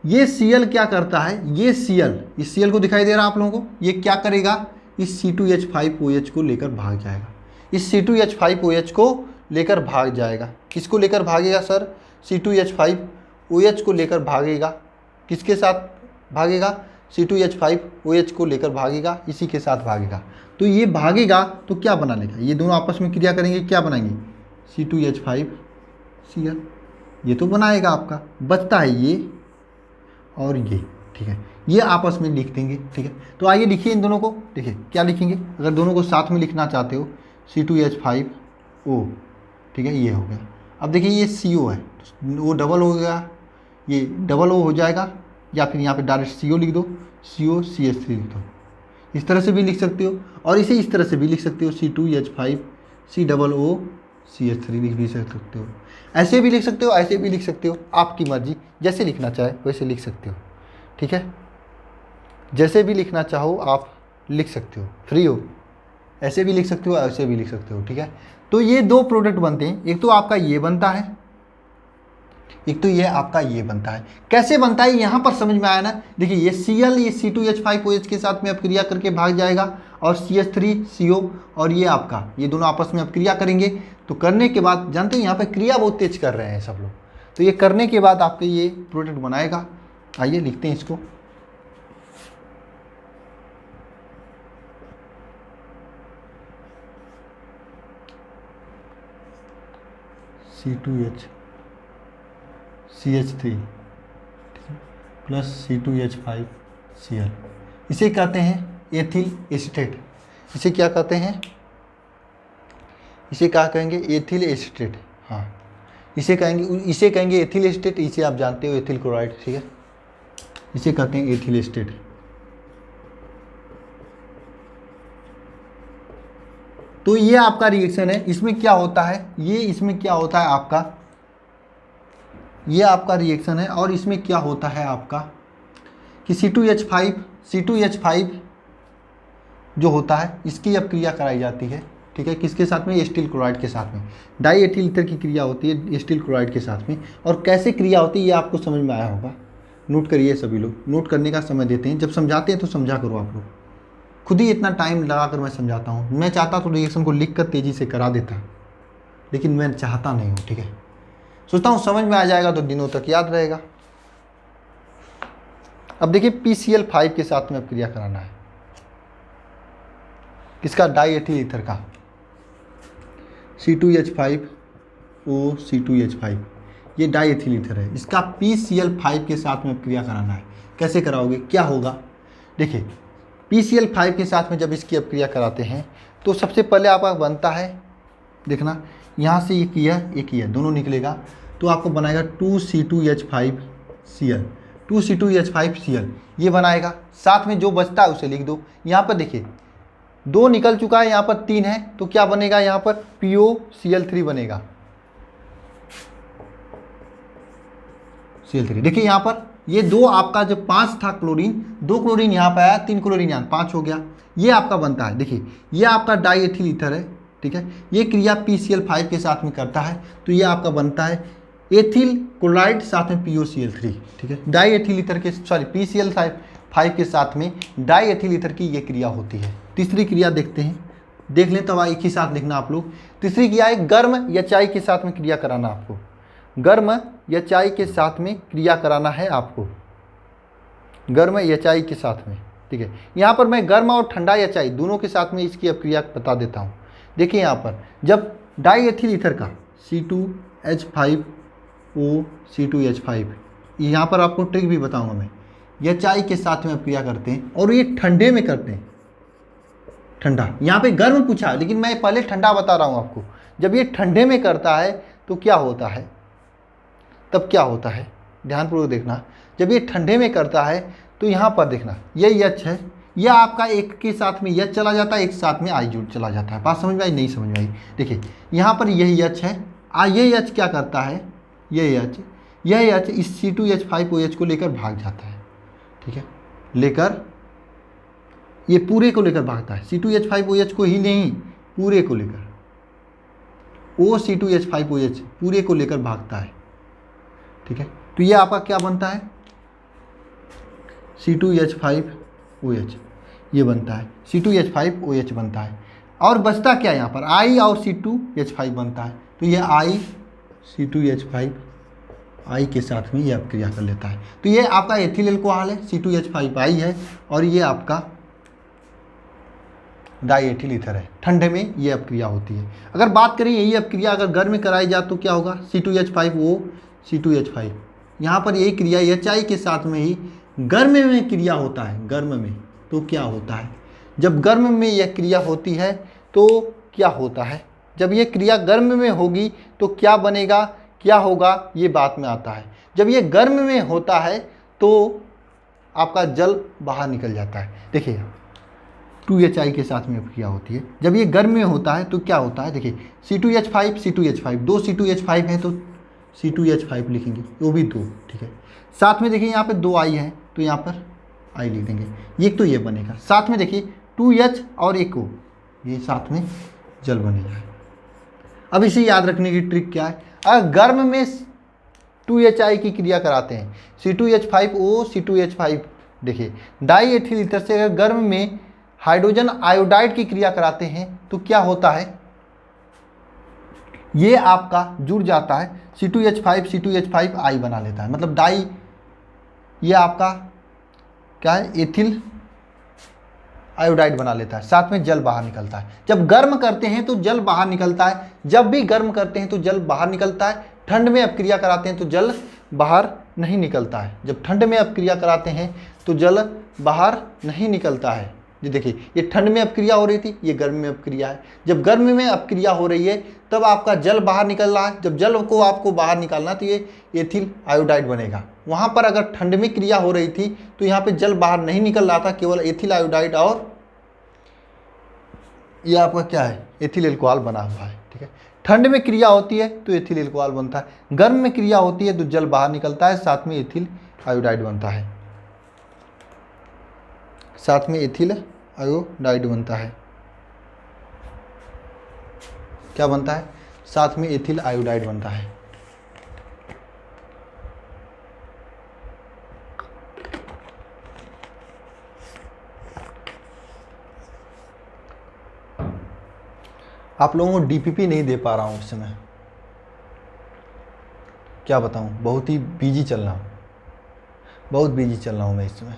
ये Cl क्या करता है, ये Cl, इस Cl को दिखाई दे रहा है आप लोगों को, ये क्या करेगा, इस C2H5OH को लेकर भाग जाएगा, इस C2H5OH को लेकर भाग जाएगा। किसको लेकर भागेगा सर, C2H5OH को लेकर भागेगा, किसके साथ भागेगा, C2H5OH को लेकर भागेगा, इसी के साथ भागेगा। तो ये भागेगा तो क्या बना लेगा, ये दोनों आपस में क्रिया करेंगे, क्या बनाएंगे, C2H5Cl, ये तो बनाएगा आपका, बचता है ये और ये, ठीक है, ये आपस में लिख देंगे, ठीक है। तो आइए लिखिए इन दोनों को, देखिए क्या लिखेंगे, अगर दोनों को साथ में लिखना चाहते हो, C2H5O, ठीक है, ये हो गया। अब देखिए ये CO है, वो डबल हो गया, ये डबल O हो जाएगा, या फिर यहाँ पे डायरेक्ट CO लिख दो, COCH3 लिख दो, इस तरह से भी लिख सकते हो, और इसे इस तरह से भी लिख सकते हो, C2H5COOCH3 लिख भी सकते हो, ऐसे भी लिख सकते हो, ऐसे भी लिख सकते हो, आपकी मर्जी, जैसे लिखना चाहे वैसे लिख सकते हो, ठीक है, जैसे भी लिखना चाहो आप लिख सकते हो, फ्री हो, ऐसे भी लिख सकते हो, ऐसे भी लिख सकते हो, ठीक है। तो ये दो प्रोडक्ट बनते हैं, एक तो आपका ये बनता है, एक तो ये आपका ये बनता है। कैसे बनता है यहाँ पर समझ में आया ना, देखिए ये Cl ये C2H5OH के साथ में अब क्रिया करके भाग जाएगा, और CH3CO और ये आपका, ये दोनों आपस में अब क्रिया करेंगे। तो करने के बाद जानते हो यहाँ पे क्रिया बहुत तेज कर रहे हैं सब लोग, तो ये करने के बाद आपके ये प्रोडक्ट बनाएगा। आइए लिखते हैं इसको, CH3 प्लस C2H5Cl, इसे कहते हैं एथिल एसीटेट। इसे क्या कहते हैं, इसे क्या कहेंगे, एथिल एसीटेट, हाँ इसे कहेंगे एथिल एसीटेट। इसे आप जानते हो एथिल क्लोराइड, ठीक है, इसे कहते हैं एथिल एसीटेट। तो ये आपका रिएक्शन है, इसमें क्या होता है, ये इसमें क्या होता है आपका, ये आपका रिएक्शन है, और इसमें क्या होता है आपका कि C2H5 जो होता है इसकी अब क्रिया कराई जाती है, ठीक है, किसके साथ में, एस्टिल क्लोराइड के साथ में। डाई एथिल ईथर की क्रिया होती है एस्टिल क्लोराइड के साथ में, और कैसे क्रिया होती है ये आपको समझ में आया होगा। नोट करिए सभी लोग, नोट करने का समय देते हैं, जब समझाते हैं तो समझा करो आप लोग, खुद ही इतना टाइम लगा कर मैं समझाता हूँ। मैं चाहता तो रिएक्शन को लिख कर तेज़ी से करा देता, लेकिन मैं चाहता नहीं हूँ, ठीक है, सोचता हूँ समझ में आ जाएगा तो दिनों तक याद रहेगा। अब देखिए PCl5 के साथ में अब क्रिया कराना है, किसका, डाई एथिल ईथर का, C2H5O C2H5, ये डाईएथिल ईथर है, इसका PCl5 के साथ में क्रिया कराना है। कैसे कराओगे, क्या होगा, देखिए PCl5 के साथ में जब इसकी अब क्रिया कराते हैं तो सबसे पहले आपका बनता है, देखना यहाँ से एक किया दोनों निकलेगा तो आपको बनाएगा 2C2H5Cl, 2C2H5Cl ये बनाएगा। साथ में जो बचता है उसे लिख दो। यहाँ पर देखिए 2 निकल चुका है, यहाँ पर 3 है, तो क्या बनेगा, यहाँ पर POCl3 बनेगा, Cl3। देखिए यहाँ पर ये 2 आपका जो 5 था क्लोरीन, 2 क्लोरीन यहाँ पर आया, 3 क्लोरीन यहाँ, 5 हो गया, ये आपका बनता है। देखिए ये आपका डाईएथिल ईथर है, ठीक है, ये क्रिया PCl5 के साथ में करता है तो ये आपका बनता है एथिल क्लोराइड साथ में POCl3, ठीक है। डाईएथिल ईथर के PCl5 के साथ में डाईएथिल ईथर की ये क्रिया होती है। तीसरी क्रिया देखते हैं, देख लें तब एक ही साथ लिखना आप लोग। तीसरी क्रिया है गर्म या चाय के साथ में क्रिया कराना आपको, गर्म या चाय के साथ में क्रिया कराना है आपको, गर्म या चाय के साथ में, ठीक है। यहाँ पर मैं गर्म और ठंडा या चाय दोनों के साथ में इसकी अब क्रिया बता देता हूँ। देखिए यहाँ पर जब डाईएथिल ईथर का C2H5O C2H5, यहाँ पर आपको ट्रिक भी बताऊँगा मैं, यह चाय के साथ में अब क्रिया करते हैं और ये ठंडे में करते हैं, ठंडा, यहाँ पे गर्म पूछा है लेकिन मैं पहले ठंडा बता रहा हूँ आपको। जब ये ठंडे में करता है तो क्या होता है, तब क्या होता है, ध्यानपूर्वक देखना। जब ये ठंडे में करता है तो यहाँ पर देखना ये H है, यह आपका एक के साथ में H चला जाता है, एक साथ में I जुड़ चला जाता है। बात समझ में आई, नहीं समझ में आई, देखिए यहाँ पर यही H है, ये H क्या करता है, यह H इस C2H5OH को लेकर भाग जाता है, ठीक है, लेकर ये पूरे को लेकर भागता है, C2H5OH को ही नहीं पूरे को लेकर, C2H5OH पूरे को लेकर भागता है, ठीक है। तो ये आपका क्या बनता है, C2H5OH ये बनता है, C2H5OH बनता है। और बचता क्या यहाँ पर, I और C2H5 बनता है, तो ये I C2H5 I के साथ में ये अब क्रिया कर लेता है। तो ये आपका एथिल एल्कोहल है, C2H5I है, और ये आपका डाईएथिल ईथर है। ठंडे में ये अब क्रिया होती है। अगर बात करें यही अब क्रिया अगर गर्म में कराई जाए तो क्या होगा, C2H5O C2H5, यहाँ पर यही क्रिया HI के साथ में ही गर्म में क्रिया होता है। गर्म में तो क्या होता है, जब गर्म में यह क्रिया होती है तो क्या होता है, जब ये क्रिया गर्म में होगी तो क्या बनेगा, क्या होगा, ये बात में आता है। जब ये गर्म में होता है तो आपका जल बाहर निकल जाता है। देखिए 2HI के साथ में क्रिया होती है, जब ये गर्म में होता है तो क्या होता है, देखिए C2H5 C2H5, 2 C2H5 है तो C2H5 लिखेंगे, वो भी 2, ठीक है। साथ में देखिए यहाँ पे 2 I है तो यहाँ पर I लिख देंगे, ये तो ये बनेगा। साथ में देखिए 2H और एक O, ये साथ में जल बनेगा। अब इसे याद रखने की ट्रिक क्या है, अगर गर्म में 2HI की क्रिया कराते हैं, C2H5O C2H5, देखिए डाईएथिल ईथर से अगर गर्म में हाइड्रोजन आयोडाइड की क्रिया कराते हैं तो क्या होता है, ये आपका जुड़ जाता है, C2H5 C2H5 I बना लेता है, मतलब डाई, ये आपका क्या है, एथिल आयोडाइड बना लेता है, साथ में जल बाहर निकलता है। जब गर्म करते हैं तो जल बाहर निकलता है, जब भी गर्म करते हैं तो जल बाहर निकलता है। ठंड में अब क्रिया कराते हैं तो जल बाहर नहीं निकलता है। जब ठंड में अब क्रिया कराते हैं तो जल बाहर नहीं निकलता है। जी देखिए ये ठंड में अब क्रिया हो रही थी, ये गर्म में अब क्रिया है। जब गर्म में अब क्रिया हो रही है तब आपका जल बाहर निकल रहा है। जब जल को आपको बाहर निकालना तो ये एथिल आयोडाइड बनेगा। वहाँ पर अगर ठंड में क्रिया हो रही थी तो यहाँ पे जल बाहर नहीं निकल रहा था, केवल एथिल आयोडाइड और ये आपका क्या है, एथिल एल्कोहल बना हुआ है, ठीक है। ठंड में क्रिया होती है तो एथिल एल्कोहल बनता है, गर्म में क्रिया होती है तो जल बाहर निकलता है, साथ में एथिल आयोडाइड बनता है, साथ में एथिल आयोडाइड बनता है। क्या बनता है, साथ में एथिल आयोडाइड बनता है। आप लोगों को डीपीपी नहीं दे पा रहा हूँ इस समय, क्या बताऊँ, बहुत ही बिजी चल रहा हूँ, बहुत बिजी चल रहा हूँ मैं इस समय।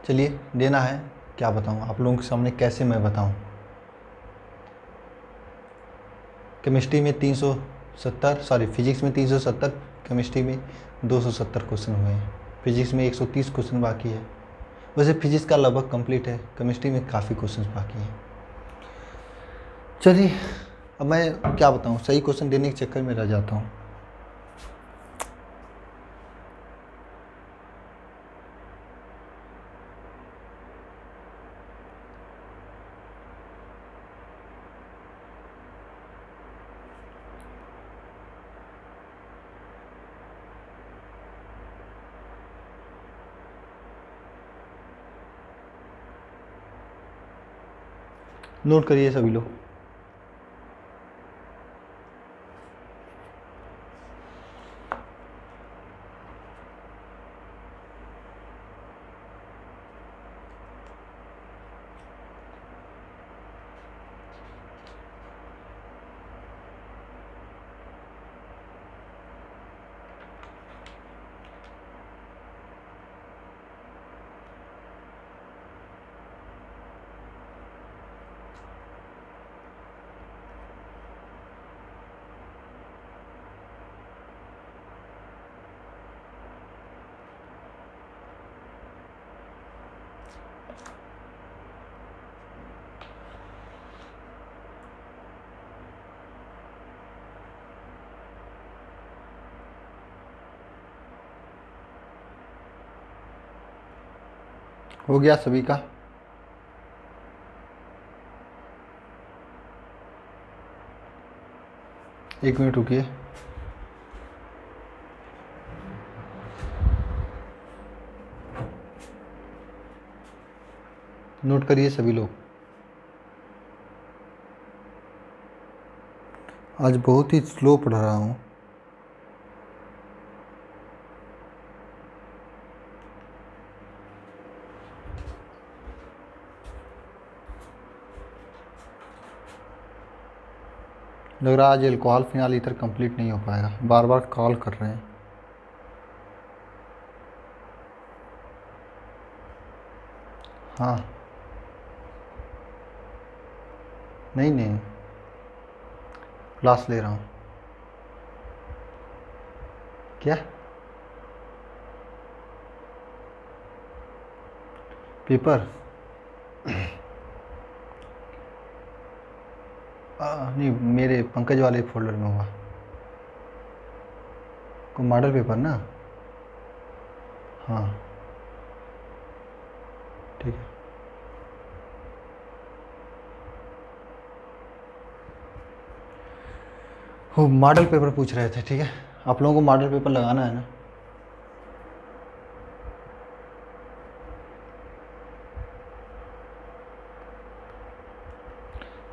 चलिए देना है, क्या बताऊँ आप लोगों के सामने, कैसे मैं बताऊँ। केमिस्ट्री में 370, सॉरी फिजिक्स में 370, केमिस्ट्री में 270 क्वेश्चन हुए हैं। फिजिक्स में 130 क्वेश्चन बाकी है। वैसे फिजिक्स का लगभग कंप्लीट है, केमिस्ट्री में काफ़ी क्वेश्चन बाकी हैं। चलिए अब मैं क्या बताऊँ, सही क्वेश्चन देने के चक्कर में रह जाता हूँ। नोट करिए सभी लोग। हो गया सभी का? एक मिनट रुकिए। नोट करिए सभी लोग। आज बहुत ही स्लो पढ़ रहा हूँ। लग रहा है आज एल्कोहल फिनाल ईथर कंप्लीट नहीं हो पाएगा, बार बार कॉल कर रहे हैं। हाँ नहीं नहीं, क्लास ले रहा हूँ। क्या पेपर? नहीं, मेरे पंकज वाले फोल्डर में होगा। को मॉडल पेपर ना? हाँ ठीक है। वो मॉडल पेपर पूछ रहे थे, ठीक है। आप लोगों को मॉडल पेपर लगाना है ना?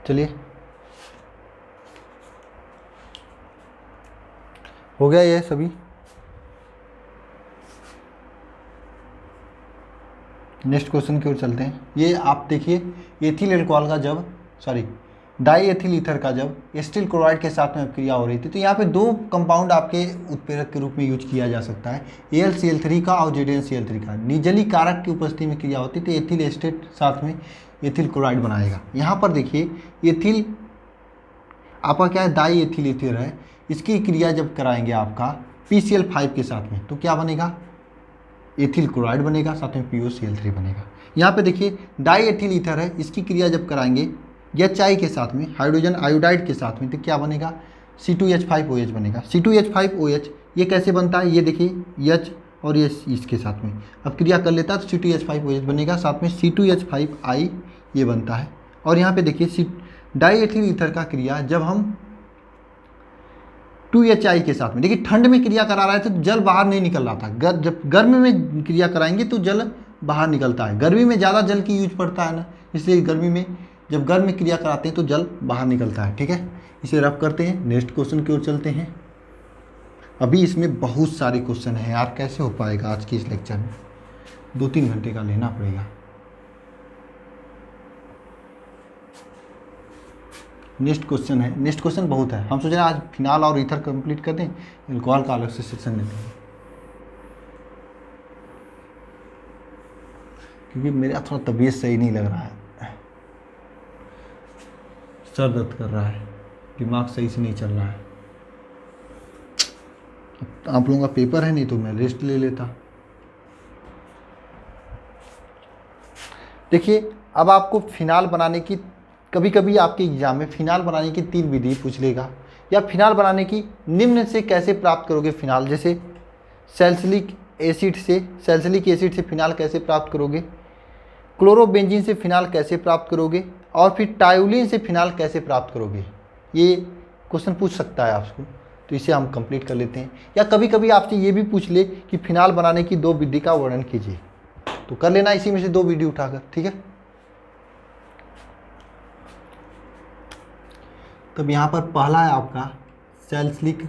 चलिए हो गया ये सभी। नेक्स्ट क्वेश्चन की ओर चलते हैं। ये आप देखिए, एथिल एल्कोहल का जब, सॉरी डाई एथिल ईथर का जब एसिटिल क्लोराइड के साथ में क्रिया हो रही थी, तो यहाँ पे दो कंपाउंड आपके उत्प्रेरक के रूप में यूज किया जा सकता है, AlCl3 का और ZnCl3 का। निर्जली कारक की उपस्थिति में क्रिया होती है तो एथिल एस्टेट साथ में एथिल क्लोराइड बनाएगा। यहाँ पर देखिए एथिल आपका क्या है, डाई एथिल ईथर है, इसकी क्रिया जब कराएंगे आपका PCl5 के साथ में तो क्या बनेगा, एथिल क्लोराइड बनेगा, साथ में POCl3 बनेगा। यहाँ पे देखिए डाई एथिल ईथर है, इसकी क्रिया जब कराएंगे HI के साथ में, हाइड्रोजन आयोडाइड के साथ में, तो क्या बनेगा, C2H5OH बनेगा। C2H5OH ये कैसे बनता है, ये देखिए H और ये इसके साथ में अब क्रिया कर लेता है तो C2H5OH बनेगा, साथ में C2H5I ये बनता है। और यहाँ पे देखिए डाई एथिल ईथर का क्रिया जब हम 2HI के साथ में, देखिए ठंड में क्रिया करा रहा है तो जल बाहर नहीं निकल रहा था, जब गर्मी में क्रिया कराएंगे तो जल बाहर निकलता है। गर्मी में ज़्यादा जल की यूज पड़ता है ना, इसलिए गर्मी में जब गर्म में क्रिया कराते हैं तो जल बाहर निकलता है, ठीक है। इसे रफ करते हैं, नेक्स्ट क्वेश्चन की ओर चलते हैं। अभी इसमें बहुत सारे क्वेश्चन हैं यार, कैसे हो पाएगा आज की इस लेक्चर में, 2-3 घंटे का लेना पड़ेगा। नेक्स्ट क्वेश्चन है, नेक्स्ट क्वेश्चन बहुत है, हम सोच रहे हैं आज फिनाल और ईथर कंप्लीट कर दें, एल्कोहल का अलग से सेक्शन लेते हैं। क्योंकि मेरा थोड़ा तबीयत सही नहीं लग रहा है, सर दर्द कर रहा है, दिमाग सही से नहीं चल रहा है। आप लोगों का पेपर है, नहीं तो मैं रेस्ट ले लेता। देखिए, अब आपको फिनाल बनाने की, कभी कभी आपके एग्जाम में फिनाल बनाने की 3 विधि पूछ लेगा, या फिनाल बनाने की निम्न से कैसे प्राप्त करोगे फिनाल, जैसे सैलिसिलिक एसिड से फिनाल कैसे प्राप्त करोगे, क्लोरोबेंजीन से फिनाल कैसे प्राप्त करोगे, और फिर टायोलिन से फिनाल कैसे प्राप्त करोगे। ये क्वेश्चन पूछ सकता है आपको, तो इसे हम कंप्लीट कर लेते हैं। या कभी कभी आपसे ये भी पूछ ले कि फिनाल बनाने की 2 विधि का वर्णन कीजिए, तो कर लेना इसी में से 2 विधि उठाकर, ठीक है। तब यहाँ पर पहला है आपका सैलिसिलिक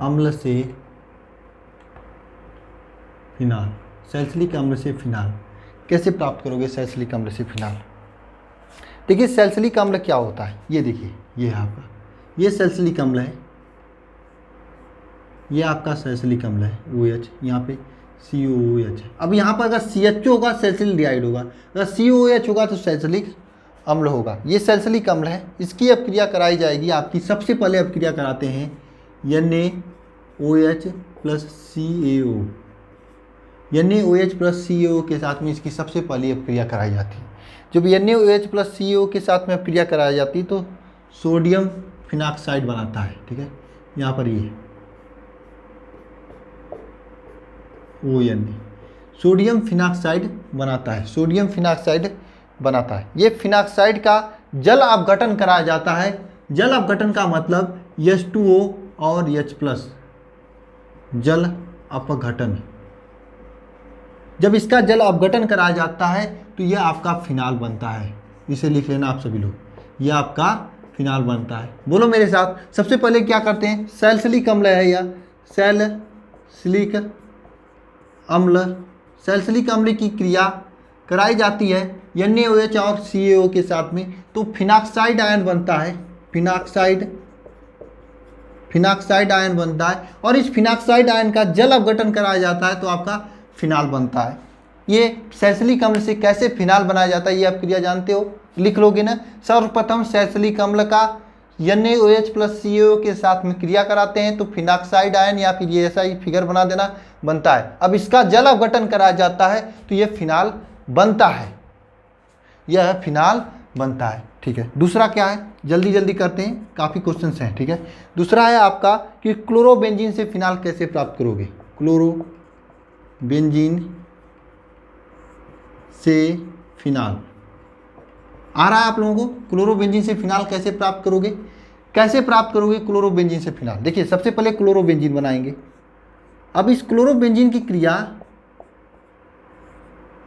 अम्ल से फिनाल। सैलिसिलिक अम्ल से फिनाल कैसे प्राप्त करोगे? सैलिसिलिक अम्ल से फिनाल, देखिए सैलिसिलिक अम्ल क्या होता है, ये देखिए, ये है आपका, ये सैलिसिलिक अम्ल है, ये आपका सैलिसिलिक अम्ल है OH, यहाँ पे COOH है। अब यहाँ पर अगर CHO होगा सैलिसिलडिहाइड होगा, अगर COOH होगा तो सैलिसिलिक अम्ल होगा। ये सैलिसिलिक अम्ल है, इसकी अपक्रिया कराई जाएगी आपकी। सबसे पहले अपक्रिया कराते हैं NaOH plus CaO, NaOH plus CaO के साथ में इसकी सबसे पहली अपक्रिया कराई जाती है। जब NaOH प्लस CaO के साथ में अपक्रिया कराई जाती है तो सोडियम फिनाक्साइड बनाता है, ठीक है। यहाँ पर ये ONA सोडियम फिनाक्साइड बनाता है, सोडियम फिनाक्साइड बनाता है। ये फिनाक्साइड का जल अपघटन कराया जाता है। जल अपघटन का मतलब H2O और H+, जल अपघटन। जब इसका जल अपघटन कराया जाता है तो यह आपका फिनाल बनता है। इसे लिख लेना आप सभी लोग, यह आपका फिनाल बनता है। बोलो मेरे साथ, सबसे पहले क्या करते हैं, सैलिसिलिक अम्ल है या सैलिसिलिक अम्ल, सैलिसिलिक अम्ल की क्रिया कराई जाती है NaOH और CaO के साथ में, तो फिनाक्साइड आयन बनता है, फिनाक्साइड आयन बनता है, और इस फिनाक्साइड आयन का जल अपघटन कराया जाता है तो आपका फिनाल बनता है। ये सैलिसिलिक अम्ल से कैसे फिनाल बनाया जाता है ये आप क्रिया जानते हो, लिख लोगे ना। सर्वप्रथम सैलिसिलिक अम्ल का NaOH प्लस CaO के साथ में क्रिया कराते हैं तो फिनाक्साइड आयन, या फिर ये ऐसा ही फिगर बना देना, बनता है। अब इसका जल अपघटन कराया जाता है तो ये फिनाल बनता है, यह फिनाल बनता है, ठीक है। दूसरा क्या है, जल्दी जल्दी करते हैं, काफ़ी क्वेश्चंस हैं, ठीक है। दूसरा है आपका कि क्लोरोबेंजीन से फिनाल कैसे प्राप्त करोगे। क्लोरोबेंजीन से फिनाल आ रहा है आप लोगों को, क्लोरोबेंजीन से फिनाल कैसे प्राप्त करोगे, कैसे प्राप्त करोगे क्लोरोबेंजीन से फिनाल। देखिए सबसे पहले क्लोरोबेंजीन बनाएंगे। अब इस क्लोरोबेंजीन की क्रिया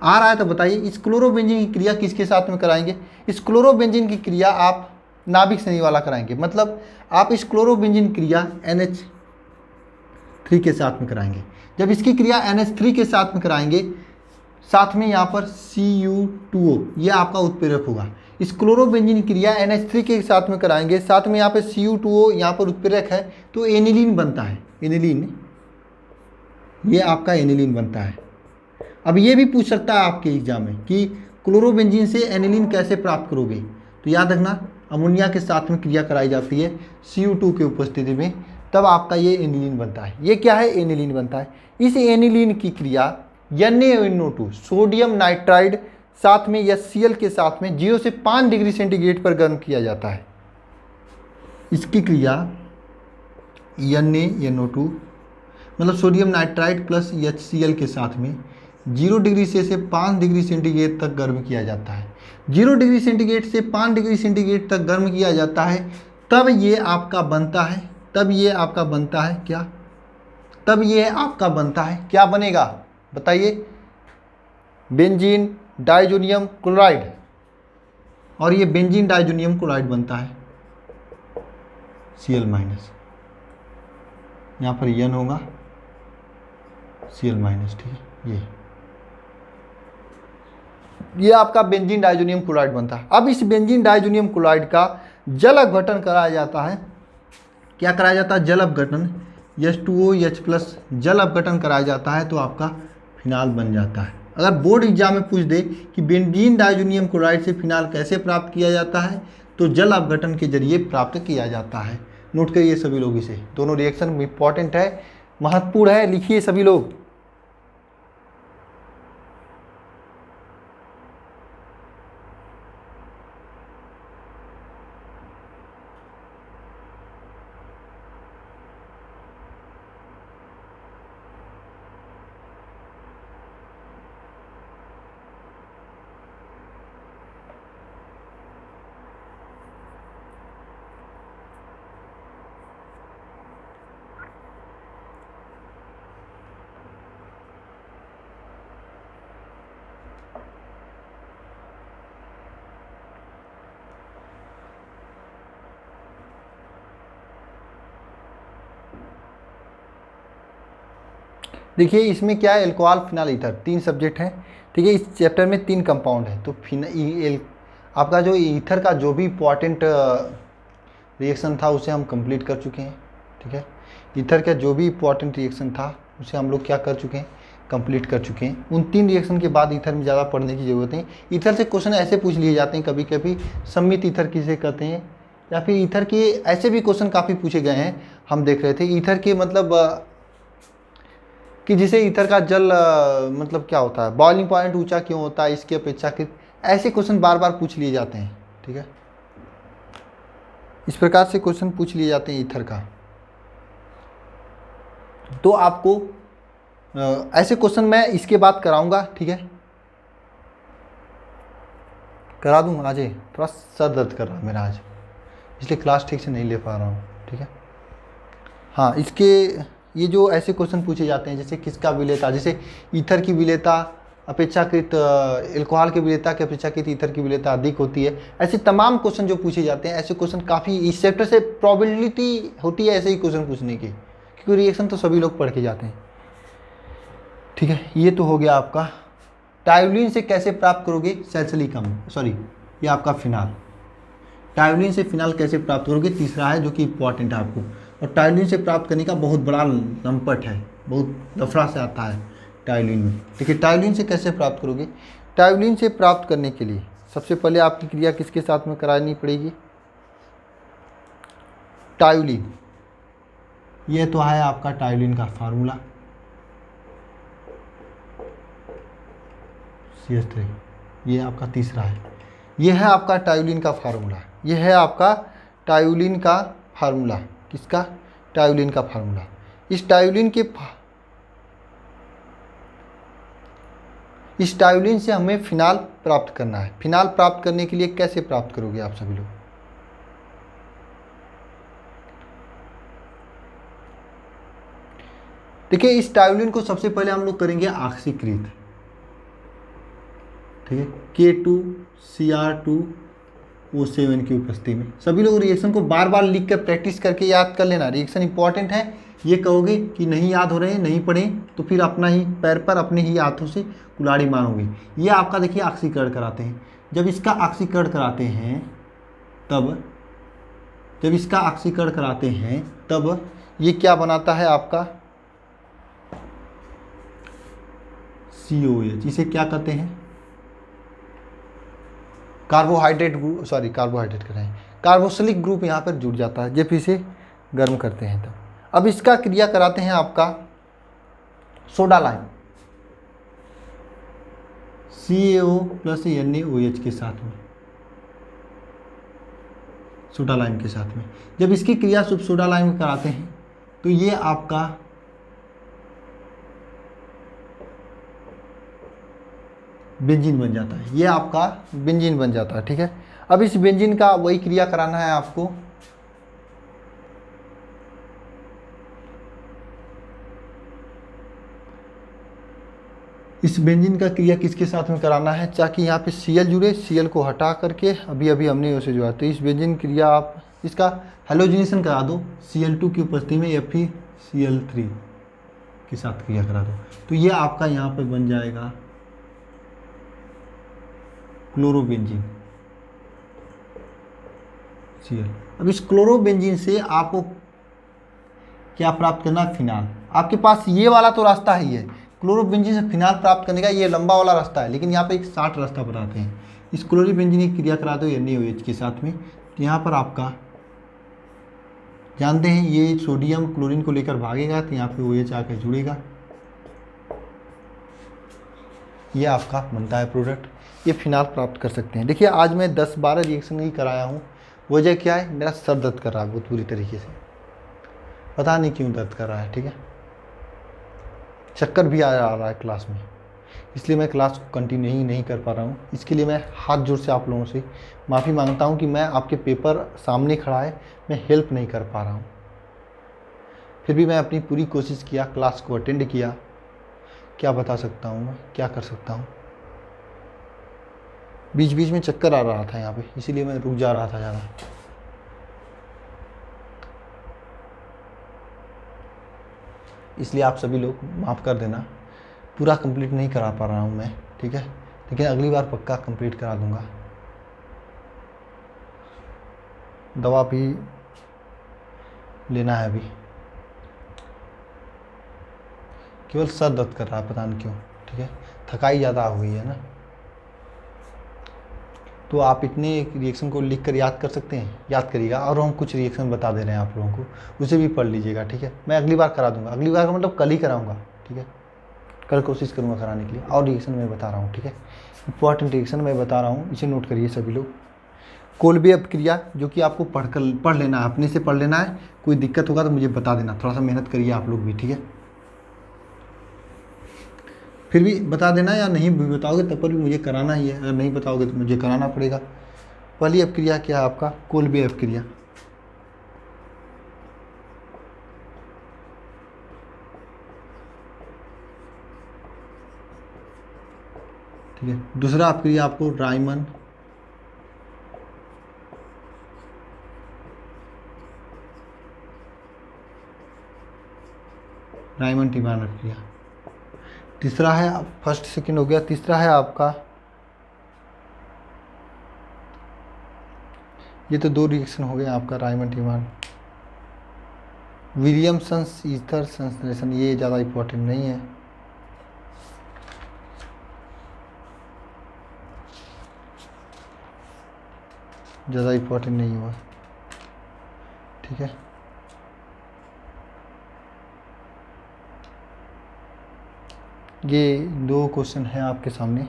आ रहा है तो बताइए, इस क्लोरोबेंजीन की क्रिया किसके साथ में कराएंगे। इस क्लोरोबेंजीन की क्रिया आप नाभिक श्रेणी वाला कराएंगे, मतलब आप इस क्लोरोबेंजीन क्रिया NH3 के साथ में कराएंगे। जब इसकी क्रिया NH3 के साथ में कराएंगे, साथ में यहाँ पर Cu2O ये आपका उत्प्रेरक होगा। इस क्लोरोबेंजीन क्रिया NH3 के साथ में कराएंगे, साथ में यहाँ पे Cu2O यहाँ पर उत्प्रेरक है तो एनिलीन बनता है, एनिलीन, ये आपका एनिलीन बनता है। अब ये भी पूछ सकता है आपके एग्जाम में कि क्लोरोबेंजीन से एनिलीन कैसे प्राप्त करोगे, तो याद रखना अमोनिया के साथ में क्रिया कराई जाती है Cu2 की उपस्थिति में, तब आपका ये एनिलीन बनता है। ये क्या है, एनिलीन बनता है। इस एनिलीन की क्रिया NaNO2 सोडियम नाइट्राइड साथ में HCl के साथ में 0 से 5 डिग्री सेंटीग्रेड पर गर्म किया जाता है। इसकी क्रिया NaNO2 मतलब सोडियम नाइट्राइड प्लस HCl के साथ में 0 डिग्री से 5 डिग्री सेंटीग्रेड तक गर्म किया जाता है। 0 डिग्री सेंटीग्रेड से 5 डिग्री सेंटीग्रेड तक गर्म किया जाता है, तब ये आपका बनता है, तब ये आपका बनता है क्या, तब ये आपका बनता है क्या बनेगा बताइए, बेंजीन डाइजोनियम क्लोराइड, और ये बेंजीन डाइजोनियम क्लोराइड बनता है Cl-, यहाँ पर N होगा Cl-, ठीक है। ये आपका बेंजीन डाइजोनियम क्लोराइड बनता है। अब इस बेंजीन डाइजोनियम क्लोराइड का जल अपघटन कराया जाता है, क्या कराया जाता है, जल अपघटन H2OH प्लस जल अपघटन कराया जाता है तो आपका फिनाल बन जाता है। अगर बोर्ड एग्जाम में पूछ दे कि बेंजीन डाइजोनियम क्लोराइड से फिनाल कैसे प्राप्त किया जाता है, तो जल अपघटन के जरिए प्राप्त किया जाता है। नोट करिए सभी लोग, इसे दोनों रिएक्शन इंपॉर्टेंट है, महत्वपूर्ण है, लिखिए सभी लोग। देखिए इसमें क्या है, एल्कोहल फिनाल ईथर, 3 सब्जेक्ट हैं, ठीक है। इस चैप्टर में 3 कंपाउंड है, तो आपका जो ईथर का जो भी इम्पॉर्टेंट रिएक्शन था उसे हम कंप्लीट कर चुके हैं, ठीक है। ईथर का जो भी इम्पॉर्टेंट रिएक्शन था उसे हम लोग क्या कर चुके हैं, कंप्लीट कर चुके हैं। उन 3 रिएक्शन के बाद ईथर में ज़्यादा पढ़ने की ज़रूरत नहीं। ईथर से क्वेश्चन ऐसे पूछ लिए जाते हैं कभी कभी, सम्मित ईथर किसे कहते हैं, या फिर ईथर के ऐसे भी क्वेश्चन काफ़ी पूछे गए हैं। हम देख रहे थे ईथर के मतलब कि जिसे ईथर का जल मतलब क्या होता है, बॉइलिंग पॉइंट ऊंचा क्यों होता है इसकी अपेक्षाकृत, ऐसे क्वेश्चन बार बार पूछ लिए जाते हैं, ठीक है। इस प्रकार से क्वेश्चन पूछ लिए जाते हैं ईथर का। तो आपको ऐसे क्वेश्चन मैं इसके बाद कराऊंगा, ठीक है, करा दूँ। आज थोड़ा सर दर्द कर रहा है मेरा आज, इसलिए क्लास ठीक से नहीं ले पा रहा हूँ, ठीक है। हाँ, इसके ये जो ऐसे क्वेश्चन पूछे जाते हैं जैसे किसका विलेयता, जैसे ईथर की विलेयता अपेक्षाकृत एल्कोहल के विलेयता की अपेक्षाकृत ईथर की विलेयता अधिक होती है, ऐसे तमाम क्वेश्चन जो पूछे जाते हैं, ऐसे क्वेश्चन काफ़ी इस चैप्टर से प्रोबेबिलिटी होती है ऐसे ही क्वेश्चन पूछने की, क्योंकि रिएक्शन तो सभी लोग पढ़ के जाते हैं, ठीक है। ये तो हो गया आपका। टायोलिन से कैसे प्राप्त करोगे सैलिसिलिक अम्ल, सॉरी ये आपका फिनाल। टायोलिन से फिनाल कैसे प्राप्त करोगे, तीसरा है जो कि इंपॉर्टेंट है आपको। और टायोलिन से प्राप्त करने का बहुत बड़ा लंपट है, बहुत लफड़ा से आता है टायोलिन में। देखिए टायोलिन से कैसे प्राप्त करोगे, टायोलिन से प्राप्त करने के लिए सबसे पहले आपकी क्रिया किसके साथ में करानी पड़ेगी, टायोलिन। ये तो है आपका टायोलिन का फार्मूला CH3, ये आपका तीसरा है। ये है आपका टायोलिन का फार्मूला, ये है आपका टायोलिन का फार्मूला। किसका, टायोलिन का फार्मूला। इस टायोलिन से हमें फिनाल प्राप्त करना है। फिनाल प्राप्त करने के लिए कैसे प्राप्त करोगे आप सभी लोग, देखिए इस टायोलिन को सबसे पहले हम लोग करेंगे ऑक्सीकृत, ठीक है, K2Cr2O7 की उपस्थिति में। सभी लोग रिएक्शन को बार बार लिख कर प्रैक्टिस करके याद कर लेना, रिएक्शन इंपॉर्टेंट है। ये कहोगे कि नहीं याद हो रहे हैं, नहीं पढ़े, तो फिर अपना ही पैर पर अपने ही हाथों से कुल्हाड़ी मारोगे। ये आपका देखिए ऑक्सीकरण कराते हैं, जब इसका ऑक्सीकरण कराते हैं तब ये क्या बनाता है आपका COH। इसे क्या कहते हैं, कार्बोहाइड्रेट ग्रुप, सॉरी कार्बोहाइड्रेट कह रहे हैं, कार्बोक्सिलिक ग्रुप यहाँ पर जुड़ जाता है जब इसे गर्म करते हैं तब। अब इसका क्रिया कराते हैं आपका soda lime, CaO plus NaOH के साथ में, सोडा लाइम के साथ में। जब इसकी क्रिया सोडा लाइम कराते हैं तो ये आपका बेंजीन बन जाता है, ये आपका बेंजीन बन जाता है, ठीक है। अब इस बेंजीन का वही क्रिया कराना है आपको, इस बेंजीन का क्रिया किसके साथ में कराना है, ताकि यहाँ पे Cl जुड़े, Cl को हटा करके अभी हमने उसे जोड़ा, तो इस बेंजीन क्रिया आप इसका हेलोजिनेशन करा दो, Cl2 की उपस्थिति में FeCl3 के साथ क्रिया करा दो, तो ये आपका यहाँ पे बन जाएगा क्लोरोबेंजीन Cl। अब इस क्लोरोबेंजीन से आपको क्या प्राप्त करना है? फिनाल। आपके पास ये वाला तो रास्ता ही है, क्लोरोबेंजीन से फिनाल प्राप्त करने का ये लंबा वाला रास्ता है, लेकिन यहाँ पे एक शार्ट रास्ता बताते हैं। इस क्लोरोबेंजीन की क्रिया करा दो NaOH के साथ में, तो यहाँ पर आपका जानते हैं ये सोडियम क्लोरीन को लेकर भागेगा, तो यहाँ पे OH आकर जुड़ेगा, ये आपका बनता है प्रोडक्ट, ये फिनाल प्राप्त कर सकते हैं। देखिए आज मैं 10-12 रिएक्शन ही कराया हूँ। वजह क्या है? मेरा सर दर्द कर रहा है बहुत बुरी तरीके से, पता नहीं क्यों दर्द कर रहा है, ठीक है। चक्कर भी आ रहा है क्लास में, इसलिए मैं क्लास को कंटिन्यू ही नहीं कर पा रहा हूँ। इसके लिए मैं हाथ जोड़ से आप लोगों से माफ़ी मांगता हूँ कि मैं आपके पेपर सामने खड़ा है, मैं हेल्प नहीं कर पा रहा हूँ। फिर भी मैं अपनी पूरी कोशिश किया, क्लास को अटेंड किया। क्या बता सकता हूँ मैं, क्या कर सकता हूँ। बीच बीच में चक्कर आ रहा था यहाँ पे, इसीलिए मैं रुक जा रहा था ज़्यादा। इसलिए आप सभी लोग माफ़ कर देना, पूरा कंप्लीट नहीं करा पा रहा हूँ मैं, ठीक है, लेकिन अगली बार पक्का कंप्लीट करा दूँगा। दवा भी लेना है अभी, केवल सर दर्द कर रहा है, पता नहीं क्यों, ठीक है, थकाई ज़्यादा हो गई है ना। तो आप इतने रिएक्शन को लिख कर याद कर सकते हैं, याद करिएगा, और हम कुछ रिएक्शन बता दे रहे हैं आप लोगों को, उसे भी पढ़ लीजिएगा, ठीक है। मैं अगली बार करा दूंगा, अगली बार का मतलब कल ही कराऊंगा, ठीक है, कल कोशिश करूंगा कराने के लिए। और रिएक्शन मैं बता रहा हूँ, ठीक है, इंपॉर्टेंट रिएक्शन मैं बता रहा हूँ, इसे नोट करिए सभी लोग। कोल्बे अपक्रिया, जो कि आपको पढ़ लेना है, अपने से पढ़ लेना है, कोई दिक्कत होगा तो मुझे बता देना, थोड़ा सा मेहनत करिए आप लोग भी, ठीक है। फिर भी बता देना, या नहीं भी बताओगे तब पर भी मुझे कराना ही है, अगर नहीं बताओगे तो मुझे कराना पड़ेगा। पहली अपक्रिया क्या है आपका? कोल्बे अपक्रिया। ठीक है, दूसरा अपक्रिया आपको राइमन टीमान अपक्रिया। तीसरा है, फर्स्ट सेकंड हो गया, तीसरा है आपका, ये तो 2 रिएक्शन हो गए आपका, राइमन टीमान। विलियमसन्स ईथर संश्लेषण, ये ज़्यादा इम्पोर्टेंट नहीं है, ज़्यादा इम्पोर्टेंट नहीं हुआ, ठीक है। ये 2 क्वेश्चन हैं आपके सामने।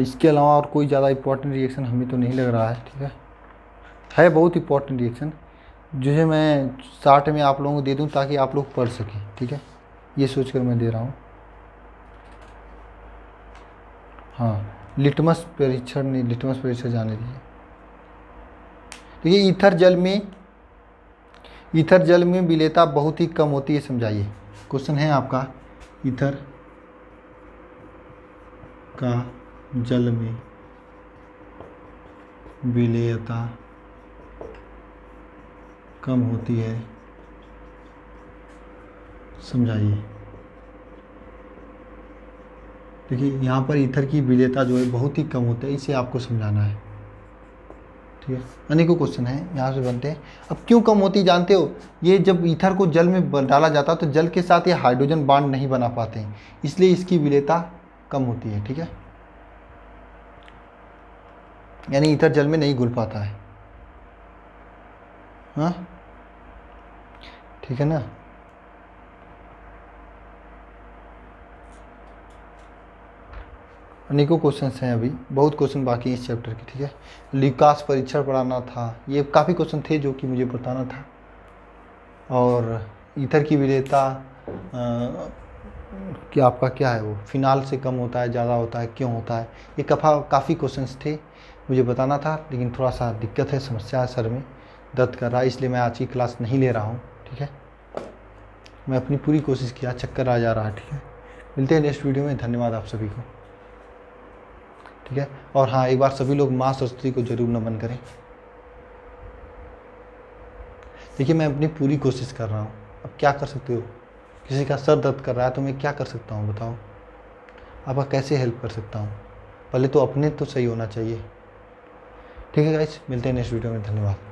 इसके अलावा और कोई ज़्यादा इम्पोर्टेंट रिएक्शन हमें तो नहीं लग रहा है, ठीक है बहुत इम्पोर्टेंट रिएक्शन, जिसे मैं शार्ट में आप लोगों को दे दूं ताकि आप लोग पढ़ सकें, ठीक है, ये सोचकर मैं दे रहा हूँ। हाँ, लिटमस परीक्षण नहीं, लिटमस परीक्षण जाने दीजिए। तो ये ईथर जल में विलेयता बहुत ही कम होती है, समझाइए। क्वेश्चन है आपका, ईथर का जल में विलेयता कम होती है, समझाइए। देखिए यहाँ पर ईथर की विलेयता जो है बहुत ही कम होती है, इसे आपको समझाना है, ठीक है। अनेकों क्वेश्चन हैं यहाँ से बनते हैं। अब क्यों कम होती जानते हो? ये जब ईथर को जल में डाला जाता है तो जल के साथ ये हाइड्रोजन बॉन्ड नहीं बना पाते हैं, इसलिए इसकी विलेयता कम होती है, ठीक है, यानी ईथर जल में नहीं घुल पाता है, हाँ ठीक है ना। अनेकों क्वेश्चंस हैं, अभी बहुत क्वेश्चन बाकी हैं इस चैप्टर के, ठीक है। लिकास परीक्षण पढ़ाना था, ये काफ़ी क्वेश्चन थे जो कि मुझे बताना था। और ईथर की विलेयता कि आपका क्या है, वो फिनाल से कम होता है, ज़्यादा होता है, क्यों होता है, ये काफ़ी क्वेश्चंस थे, मुझे बताना था, लेकिन थोड़ा सा दिक्कत है, समस्या है, सर में दर्द कर रहा है, इसलिए मैं आज की क्लास नहीं ले रहा हूँ, ठीक है। मैं अपनी पूरी कोशिश किया, चक्कर आ जा रहा है, ठीक है। मिलते हैं नेक्स्ट वीडियो में, धन्यवाद आप सभी को, ठीक है। और हाँ, एक बार सभी लोग माँ सरस्वती को जरूर नमन करें। देखिए मैं अपनी पूरी कोशिश कर रहा हूँ, अब क्या कर सकते हो। किसी का सर दर्द कर रहा है तो मैं क्या कर सकता हूँ बताओ, आपका कैसे हेल्प कर सकता हूँ। पहले तो अपने तो सही होना चाहिए। ठीक है गाइस, मिलते हैं नेक्स्ट वीडियो में, धन्यवाद।